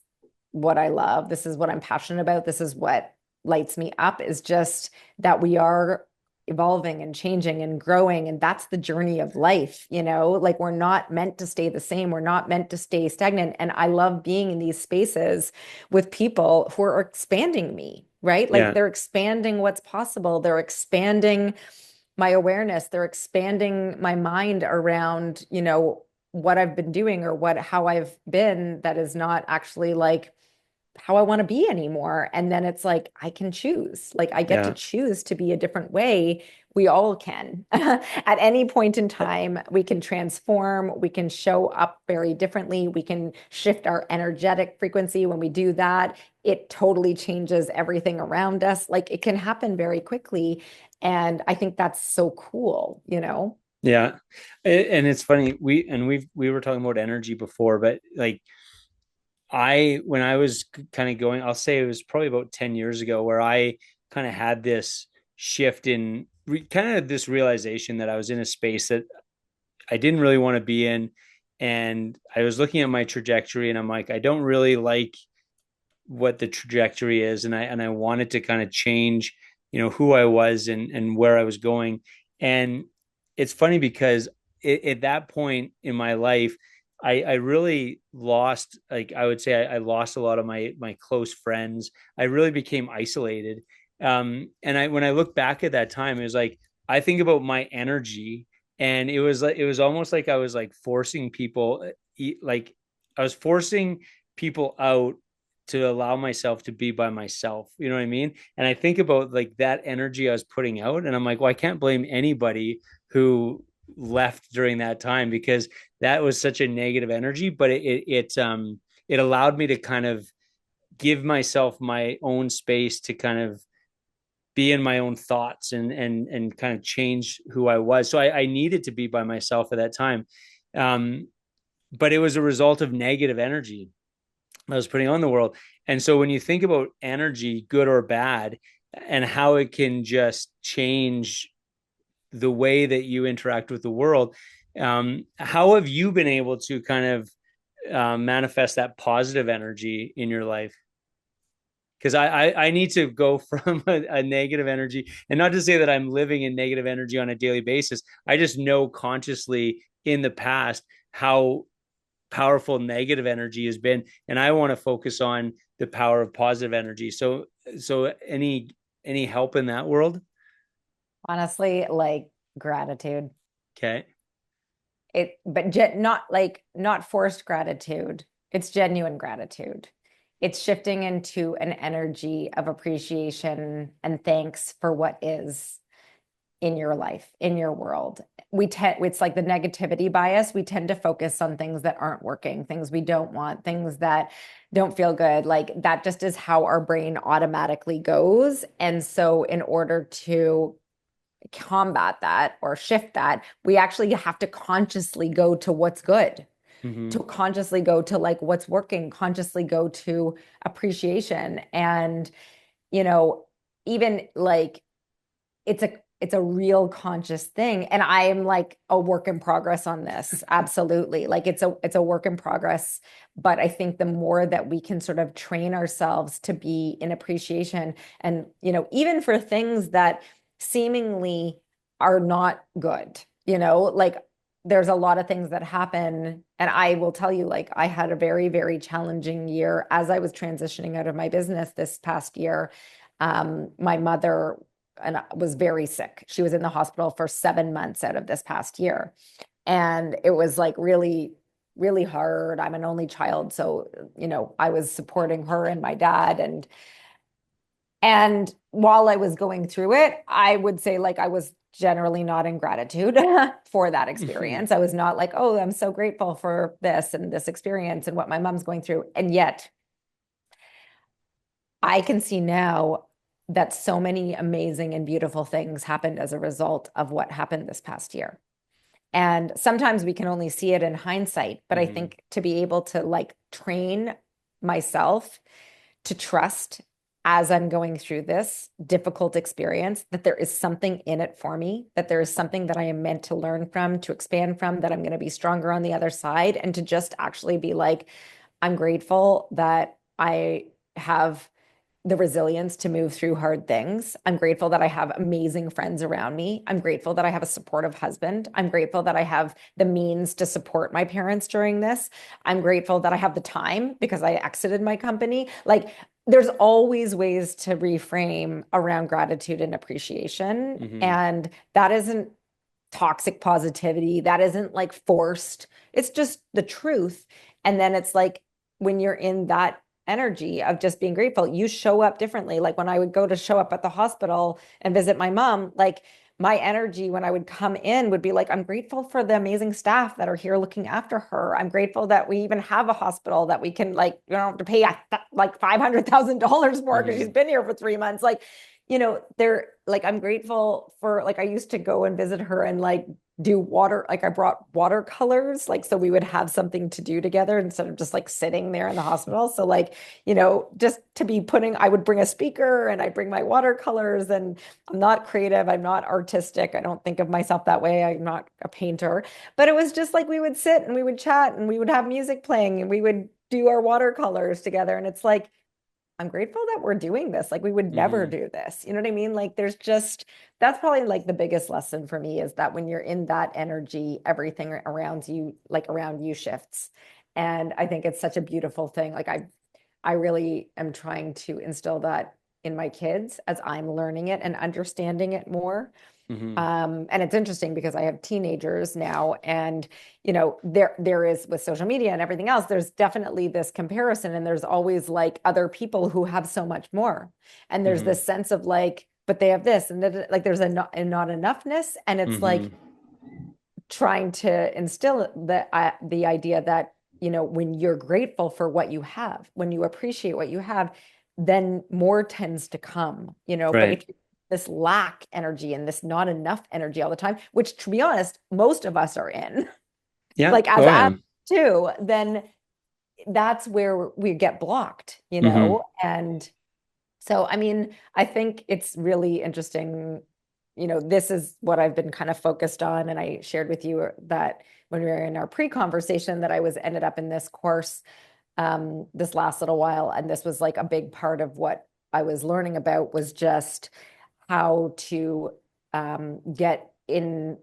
what I love. This is what I'm passionate about. This is what lights me up is just that we are evolving and changing and growing. And that's the journey of life, like we're not meant to stay the same. We're not meant to stay stagnant. And I love being in these spaces with people who are expanding me, right? Like Yeah. they're expanding what's possible. They're expanding my awareness. They're expanding my mind around, what I've been doing or how I've been that is not actually like how I want to be anymore. And then it's like, I can choose. Like, I get to Yeah. choose to be a different way. We all can. At any point in time, we can transform, we can show up very differently, we can shift our energetic frequency. When we do that, it totally changes everything around us. Like, it can happen very quickly. And I think that's so cool. Yeah. And it's funny, we were talking about energy before, but like when I was kind of going, I'll say it was probably about 10 years ago where I kind of had this shift in kind of this realization that I was in a space that I didn't really want to be in. And I was looking at my trajectory and I'm like, I don't really like what the trajectory is. And I wanted to kind of change, who I was and where I was going. And it's funny because at that point in my life, I really lost, like I would say I lost a lot of my close friends. I really became isolated. And when I look back at that time, it was like I think about my energy, and it was almost like I was like forcing people, like I was forcing people out to allow myself to be by myself. You know what I mean? And I think about like that energy I was putting out, and I'm like, well, I can't blame anybody who left during that time because that was such a negative energy. But it allowed me to kind of give myself my own space to kind of be in my own thoughts and kind of change who I was. So I needed to be by myself at that time. Um, but it was a result of negative energy I was putting on the world. And so when you think about energy, good or bad, and how it can just change the way that you interact with the world. How have you been able to kind of manifest that positive energy in your life? Because I need to go from a negative energy, and not to say that I'm living in negative energy on a daily basis. I just know consciously in the past how powerful negative energy has been, and I want to focus on the power of positive energy. So any help in that world? Honestly, like gratitude. Okay. Not forced gratitude. It's genuine gratitude. It's shifting into an energy of appreciation and thanks for what is in your life, in your world. It's like the negativity bias. We tend to focus on things that aren't working, things we don't want, things that don't feel good. Like that just is how our brain automatically goes. And so in order to combat that or shift that, we actually have to consciously go to what's good, Mm-hmm. to consciously go to like what's working, consciously go to appreciation. And, you know, even like it's a real conscious thing. And I am like a work in progress on this. Absolutely. Like it's a work in progress. But I think the more that we can sort of train ourselves to be in appreciation and, even for things that seemingly are not good, like there's a lot of things that happen. And I will tell you, like, I had a very, very challenging year as I was transitioning out of my business this past year. My mother and was very sick. She was in the hospital for 7 months out of this past year. And it was like really, really hard. I'm an only child. So, I was supporting her and my dad. And while I was going through it, I would say like I was generally not in gratitude for that Mm-hmm. experience. I was not like, oh, I'm so grateful for this and this experience and what my mom's going through. And yet I can see now that so many amazing and beautiful things happened as a result of what happened this past year. And sometimes we can only see it in hindsight, but I Mm-hmm. think to be able to like train myself to trust as I'm going through this difficult experience that there is something in it for me, that there is something that I am meant to learn from, to expand from, that I'm going to be stronger on the other side, and to just actually be like, I'm grateful that I have the resilience to move through hard things. I'm grateful that I have amazing friends around me. I'm grateful that I have a supportive husband. I'm grateful that I have the means to support my parents during this. I'm grateful that I have the time because I exited my company. Like, there's always ways to reframe around gratitude and appreciation. Mm-hmm. And that isn't toxic positivity. That isn't like forced. It's just the truth. And then it's like when you're in that energy of just being grateful, you show up differently. Like when I would go to show up at the hospital and visit my mom, like my energy when I would come in would be like, I'm grateful for the amazing staff that are here looking after her. I'm grateful that we even have a hospital that we can like, you don't have to pay like $500,000 for because she's Mm-hmm. been here for 3 months. Like, they're like, I'm grateful for like, I used to go and visit her and like do water, like I brought watercolors, like, so we would have something to do together instead of just like sitting there in the hospital. So like, just to be I would bring a speaker and I'd bring my watercolors, and I'm not creative. I'm not artistic. I don't think of myself that way. I'm not a painter, but it was just like, we would sit and we would chat and we would have music playing and we would do our watercolors together. And it's like, I'm grateful that we're doing this. Like we would never Mm-hmm. do this. You know what I mean? Like that's probably like the biggest lesson for me is that when you're in that energy, everything around you, like around you shifts. And I think it's such a beautiful thing. Like I really am trying to instill that in my kids as I'm learning it and understanding it more. Mm-hmm. And it's interesting because I have teenagers now, and there is with social media and everything else, there's definitely this comparison, and there's always like other people who have so much more, and there's Mm-hmm. this sense of like, but they have this, and that, like there's a not enoughness, and it's like Mm-hmm. trying to instill the idea that when you're grateful for what you have, when you appreciate what you have, then more tends to come. But Right. if you this lack energy and this not enough energy all the time, which to be honest, most of us are in, Yeah. like as Oh adults yeah. too, then that's where we get blocked, Mm-hmm. and so I mean, I think it's really interesting this is what I've been kind of focused on. And I shared with you that when we were in our pre-conversation that I was ended up in this course this last little while. And this was like a big part of what I was learning about was just how to get in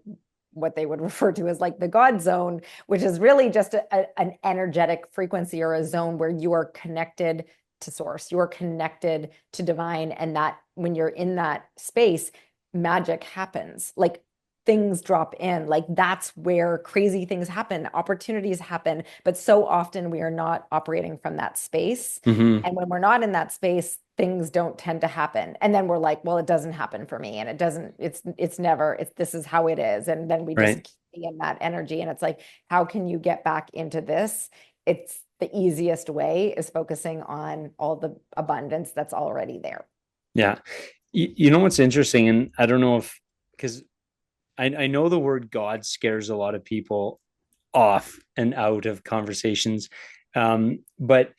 what they would refer to as like the God zone, which is really just an energetic frequency or a zone where you are connected to source, you are connected to divine. And that when you're in that space, magic happens. Like things drop in. Like that's where crazy things happen, opportunities happen. But so often we are not operating from that space. Mm-hmm. And when we're not in that space, things don't tend to happen. And then we're like, well, it doesn't happen for me. And it doesn't, it's never, this is how it is. And then we Right. just be in that energy. And it's like, how can you get back into this? It's the easiest way is focusing on all the abundance that's already there. Yeah. You know what's interesting, and I don't know if because I know the word God scares a lot of people off and out of conversations. But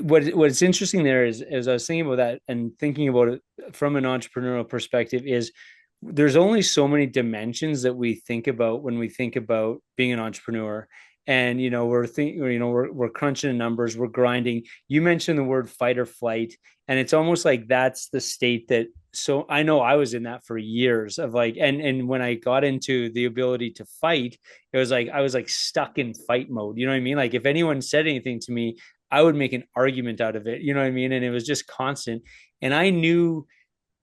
what's interesting there is, as I was thinking about that and thinking about it from an entrepreneurial perspective, is there's only so many dimensions that we think about when we think about being an entrepreneur. And we're crunching the numbers, we're grinding. You mentioned the word fight or flight, and it's almost like that's the state that. So I know I was in that for years of like, and when I got into the ability to fight, it was like I was like stuck in fight mode. You know what I mean? Like if anyone said anything to me, I would make an argument out of it. You know what I mean? And it was just constant. And I knew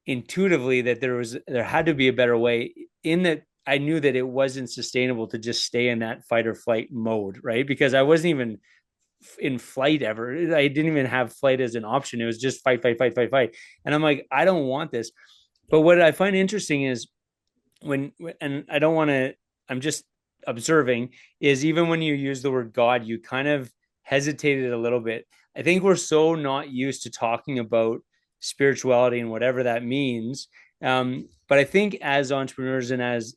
intuitively that there had to be a better way, in that I knew that it wasn't sustainable to just stay in that fight or flight mode, right? Because I wasn't even in flight ever. I didn't even have flight as an option. It was just fight, fight, fight, fight, fight. And I'm like, I don't want this. But what I find interesting is and I don't want to, I'm just observing, is even when you use the word God, you kind of hesitated a little bit. I think we're so not used to talking about spirituality and whatever that means. But I think as entrepreneurs and as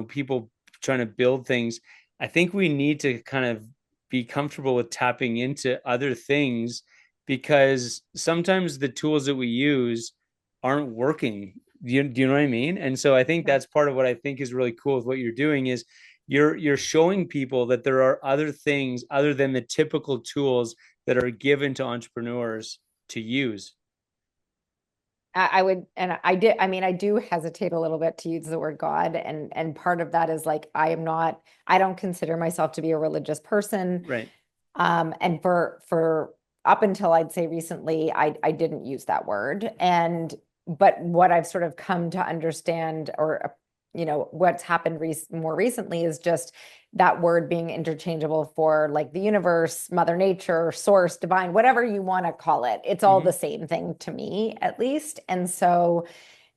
people trying to build things, I think we need to kind of be comfortable with tapping into other things, because sometimes the tools that we use aren't working. Do you know what I mean? And so I think that's part of what I think is really cool with what you're doing is you're showing people that there are other things other than the typical tools that are given to entrepreneurs to use. I would, and I did, I mean, I do hesitate a little bit to use the word God. And part of that is like, I don't consider myself to be a religious person. Right. And for up until I'd say recently, I didn't use that word. But what I've sort of come to understand, or what's happened more recently, is just that word being interchangeable for like the universe, Mother Nature, source, divine, whatever you want to call it. It's all Mm-hmm. the same thing to me, at least. And so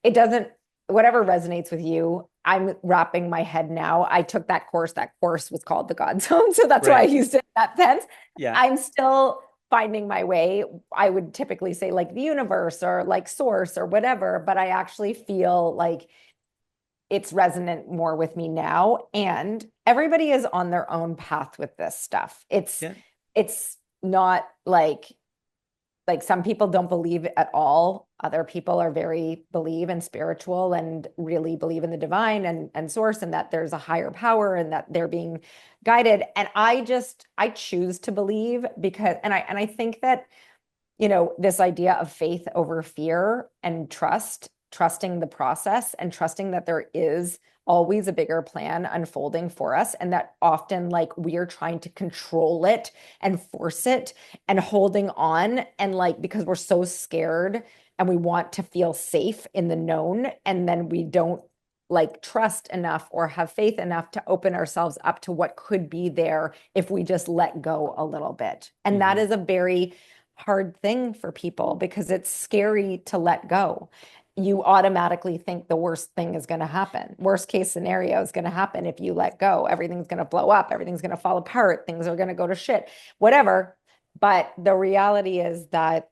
it doesn't, whatever resonates with you. I'm wrapping my head now. I took that course. That course was called the God Zone. So that's why I Right. used it in that sense. Yeah. I'm still finding my way. I would typically say like the universe or like source or whatever, but I actually feel like it's resonant more with me now. And everybody is on their own path with this stuff. Yeah. It's not like some people don't believe at all. Other people are very believe and spiritual and really believe in the divine and source, and that there's a higher power and that they're being guided. And I choose to believe because and I think that this idea of faith over fear and trusting the process and trusting that there is always a bigger plan unfolding for us, and that often like we are trying to control it and force it and holding on, and like because we're so scared and we want to feel safe in the known, and then we don't like trust enough or have faith enough to open ourselves up to what could be there if we just let go a little bit. And that Mm-hmm. is a very hard thing for people because it's scary to let go. You automatically think the worst thing is going to happen. Worst case scenario is going to happen if you let go. Everything's going to blow up. Everything's going to fall apart. Things are going to go to shit, whatever. But the reality is that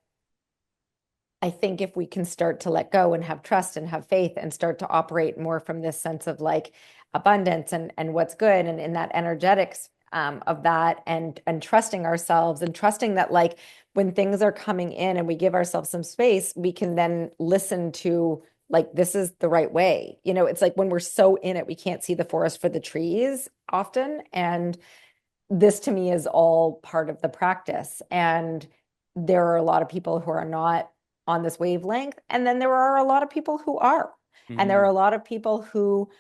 I think if we can start to let go and have trust and have faith and start to operate more from this sense of like abundance and what's good and in that energetics of that and trusting ourselves and trusting that like when things are coming in and we give ourselves some space, we can then listen to like this is the right way. It's like when we're so in it, we can't see the forest for the trees often. And this to me is all part of the practice. And there are a lot of people who are not on this wavelength. And then there are a lot of people who are. And there are Hmm. a lot of people who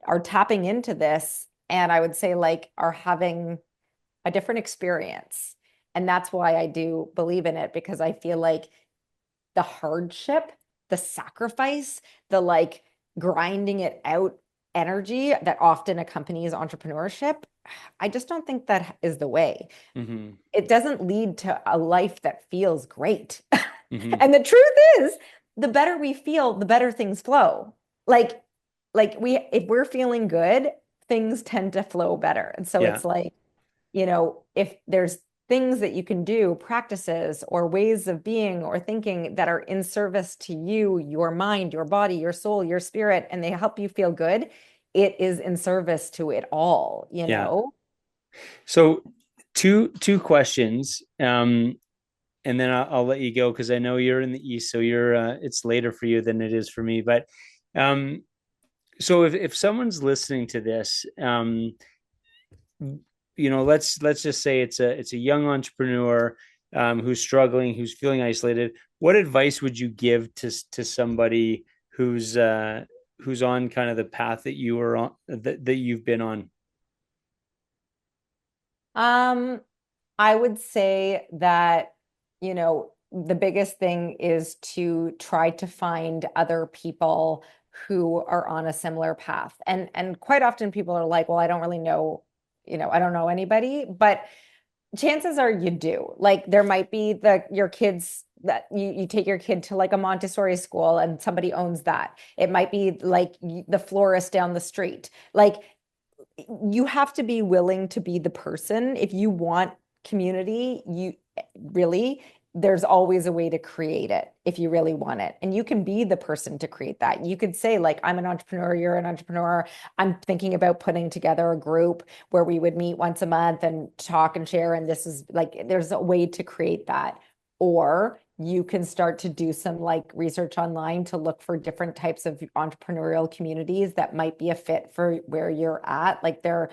are tapping into this. And I would say, like, are having a different experience. And that's why I do believe in it, because I feel like the hardship, the sacrifice, the like grinding it out energy that often accompanies entrepreneurship, I just don't think that is the way. Hmm. It doesn't lead to a life that feels great. Hmm. And the truth is, the better we feel, the better things flow. Like, if we're feeling good, things tend to flow better. And so Yeah. it's like, if there's things that you can do, practices or ways of being or thinking that are in service to you, your mind, your body, your soul, your spirit, and they help you feel good, it is in service to it all, you Yeah. know? So two questions. And then I'll let you go because I know you're in the East, so you're it's later for you than it is for me. But um, so if someone's listening to this, let's just say it's a young entrepreneur who's struggling, who's feeling isolated. What advice would you give to somebody who's on kind of the path that you were on that you've been on? Um, I would say that, the biggest thing is to try to find other people who are on a similar path. And quite often people are like, well, I don't really know, I don't know anybody, but chances are you do. Like there might be your kids that you take your kid to like a Montessori school and somebody owns that. It might be like the florist down the street. Like you have to be willing to be the person. If you want community, you really, there's always a way to create it if you really want it. And you can be the person to create that. You could say, like, I'm an entrepreneur, you're an entrepreneur. I'm thinking about putting together a group where we would meet once a month and talk and share. And this is like, there's a way to create that. Or you can start to do some like research online to look for different types of entrepreneurial communities that might be a fit for where you're at. Like there's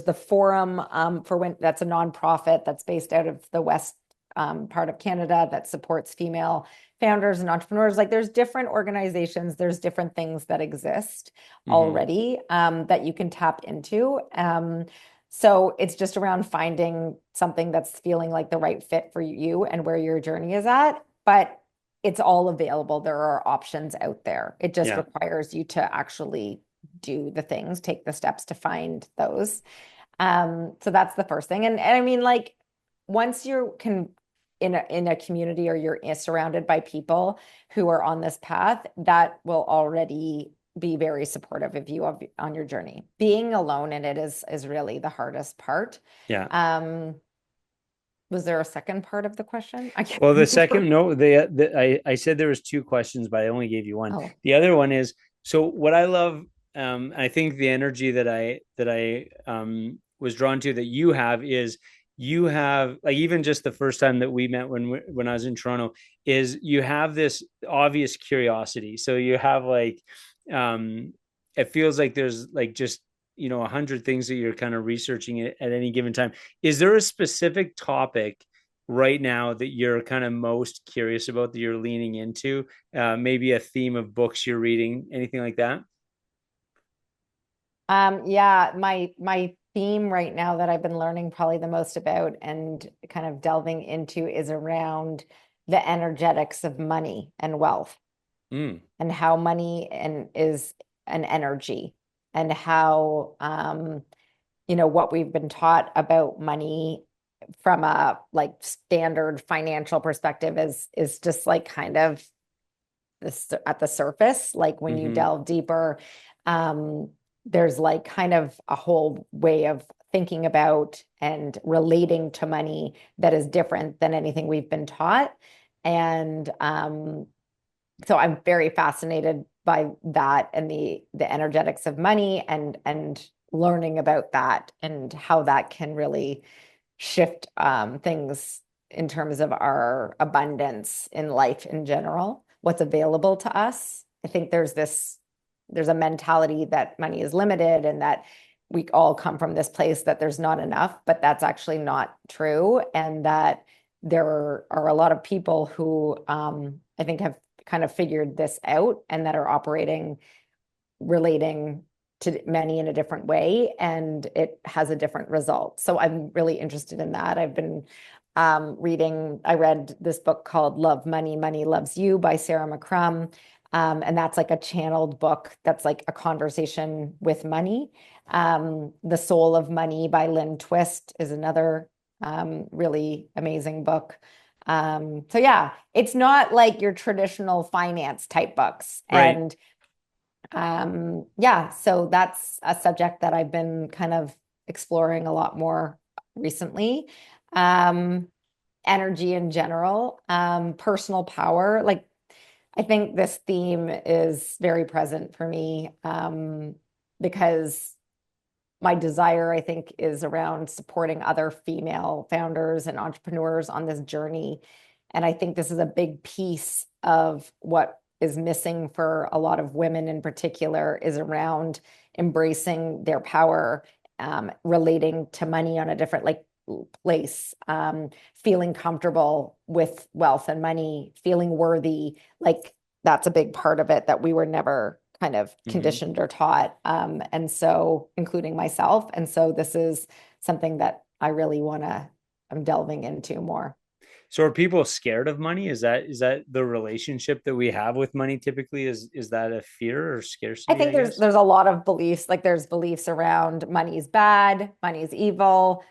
the Forum for when that's a nonprofit that's based out of the West part of Canada that supports female founders and entrepreneurs. Like there's different organizations, there's different things that exist Mm-hmm. already that you can tap into. So it's just around finding something that's feeling like the right fit for you and where your journey is at. But it's all available. There are options out there. It just Yeah. requires you to actually do the things, take the steps to find those. So that's the first thing. And I mean, like, once you can in a community or you're surrounded by people who are on this path, that will already be very supportive of you on your journey. Being alone in it is really the hardest part. Yeah. Um, was there a second part of the question? I can't Well, the remember. second, no, I said there was two questions, but I only gave you one. Oh, The other one is, so what I love, I think the energy that I was drawn to that you have like even just the first time that we met when I was in Toronto is you have this obvious curiosity. So you have like, it feels like there's like just 100 things that you're kind of researching at any given time. Is there a specific topic right now that you're kind of most curious about that you're leaning into? Maybe a theme of books you're reading, anything like that? yeah, my theme right now that I've been learning probably the most about and kind of delving into is around the energetics of money and wealth Mm, and how money is an energy and how what we've been taught about money from a like standard financial perspective is just like kind of this at the surface. Like when you hmm. delve deeper, um, there's like kind of a whole way of thinking about and relating to money that is different than anything we've been taught. And so I'm very fascinated by that and the energetics of money and learning about that and how that can really shift things in terms of our abundance in life in general, what's available to us. I think there's a mentality that money is limited and that we all come from this place that there's not enough, but that's actually not true. And that there are a lot of people who I think have kind of figured this out and that are operating, relating to money in a different way, and it has a different result. So I'm really interested in that. I've been I read this book called Love Money, Money Loves You by Sarah McCrum. And that's like a channeled book that's like a conversation with money. The Soul of Money by Lynn Twist is another really amazing book. So yeah, it's not like your traditional finance type books. Right. And yeah, so that's a subject that I've been kind of exploring a lot more recently. Um, Energy in general, personal power. Like, I think this theme is very present for me, because my desire, I think, is around supporting other female founders and entrepreneurs on this journey. And I think this is a big piece of what is missing for a lot of women in particular is around embracing their power, relating to money on a different like place, feeling comfortable with wealth and money, feeling worthy. Like that's a big part of it that we were never kind of Mm-hmm. conditioned or taught. And so, including myself. And so, this is something that I really I'm delving into more. So are people scared of money? Is that the relationship that we have with money typically? Is that a fear or I scarcity, think I guess? there's a lot of beliefs, like there's beliefs around money's bad, money's evil,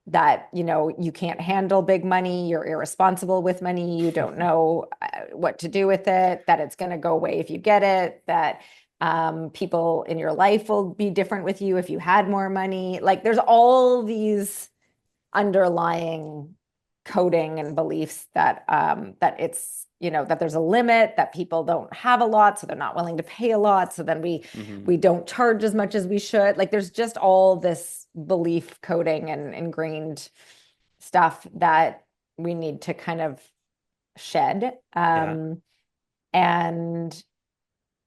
that you can't handle big money, you're irresponsible with money, you don't know what to do with it, that it's going to go away if you get it, that people in your life will be different with you if you had more money. Like there's all these underlying coding and beliefs that that it's that there's a limit, that people don't have a lot, so they're not willing to pay a lot, so then Mm-hmm. we don't charge as much as we should. Like there's just all this belief coding and ingrained stuff that we need to kind of shed. Yeah. And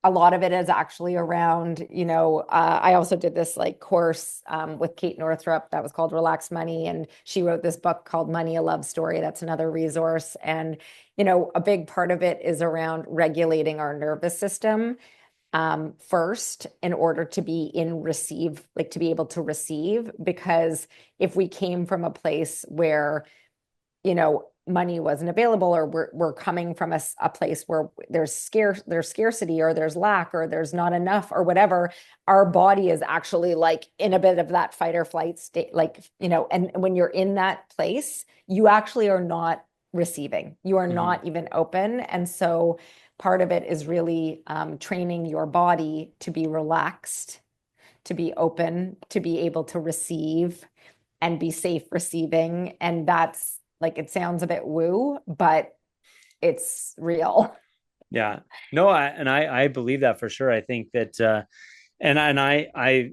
a lot of it is actually around, I also did this like course with Kate Northrup that was called Relax Money. And she wrote this book called Money, a Love Story. That's another resource. And, a big part of it is around regulating our nervous system first in order to be in receive, like to be able to receive. Because if we came from a place where money wasn't available, or we're coming from a place where there's scarcity, or there's lack, or there's not enough, or whatever, our body is actually like in a bit of that fight or flight state, like and when you're in that place, you actually are not receiving, you are Mm-hmm. not even open. And so part of it is really training your body to be relaxed, to be open, to be able to receive and be safe receiving. And that's like, it sounds a bit woo, but it's real. Yeah. No, I believe that for sure. I think that and I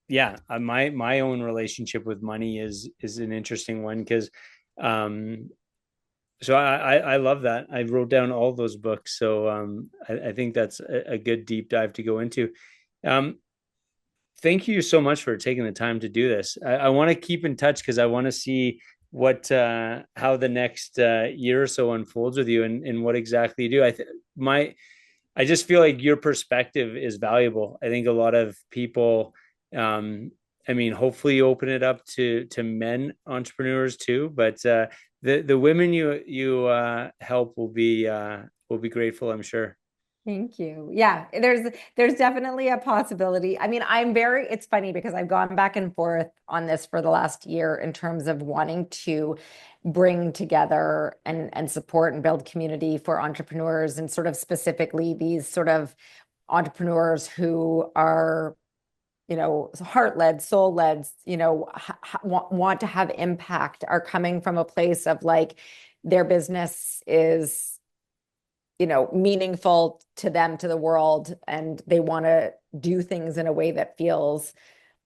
yeah, my own relationship with money is an interesting one because um so I love that. I wrote down all those books. So I think that's a good deep dive to go into. Um thank you so much for taking the time to do this. I want to keep in touch because I want to see what how the next year or so unfolds with you and what exactly you do. I just feel like your perspective is valuable. I think a lot of people, I mean, hopefully you open it up to men entrepreneurs too, but the women you help will be grateful, I'm sure. Thank you. Yeah, there's definitely a possibility. I mean, it's funny because I've gone back and forth on this for the last year in terms of wanting to bring together and support and build community for entrepreneurs, and sort of specifically these sort of entrepreneurs who are heart-led, soul-led, want to have impact, are coming from a place of like their business is meaningful to them, to the world, and they want to do things in a way that feels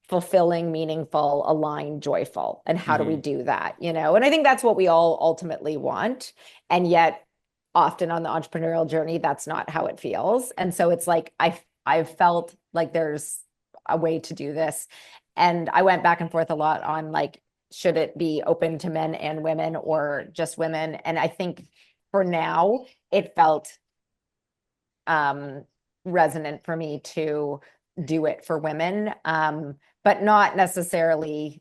fulfilling, meaningful, aligned, joyful. And how do we Mm-hmm. do that? And I think that's what we all ultimately want. And yet often on the entrepreneurial journey, that's not how it feels. And so it's like I've felt like there's a way to do this. And I went back and forth a lot on like, should it be open to men and women or just women? And I think for now, it felt resonant for me to do it for women, but not necessarily.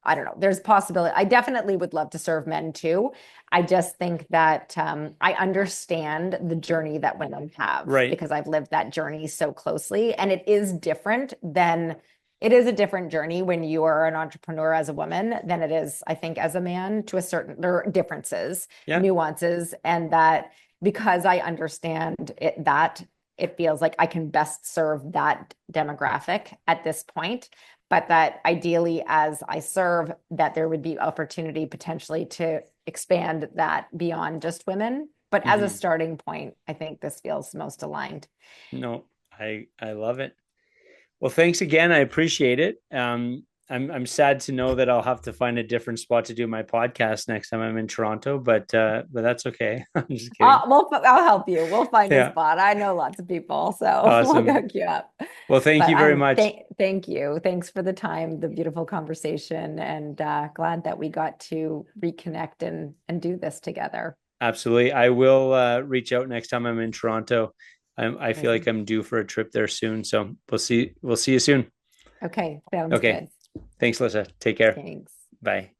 I don't know. There's possibility. I definitely would love to serve men too. I just think that I understand the journey that women have Right. because I've lived that journey so closely, and it is a different journey when you are an entrepreneur as a woman than it is, I think, as a man. To a certain, there are differences, Yeah. nuances, and that because I understand it, that it feels like I can best serve that demographic at this point, but that ideally as I serve, that there would be opportunity potentially to expand that beyond just women. But as a starting point, I think this feels most aligned. No, I love it. Well, thanks again. I appreciate it. I'm sad to know that I'll have to find a different spot to do my podcast next time I'm in Toronto, but that's okay. I'm just kidding. I'll help you. We'll find a Yeah. spot. I know lots of people, so we'll Awesome. hook you up. Well, thank But you very much. thank you. Thanks for the time, the beautiful conversation, and glad that we got to reconnect and do this together. Absolutely. I will reach out next time I'm in Toronto. I feel like Amazing. I'm due for a trip there soon. So we'll see you soon. Okay, sounds Okay. good. Thanks, Alyssa. Take care. Thanks. Bye.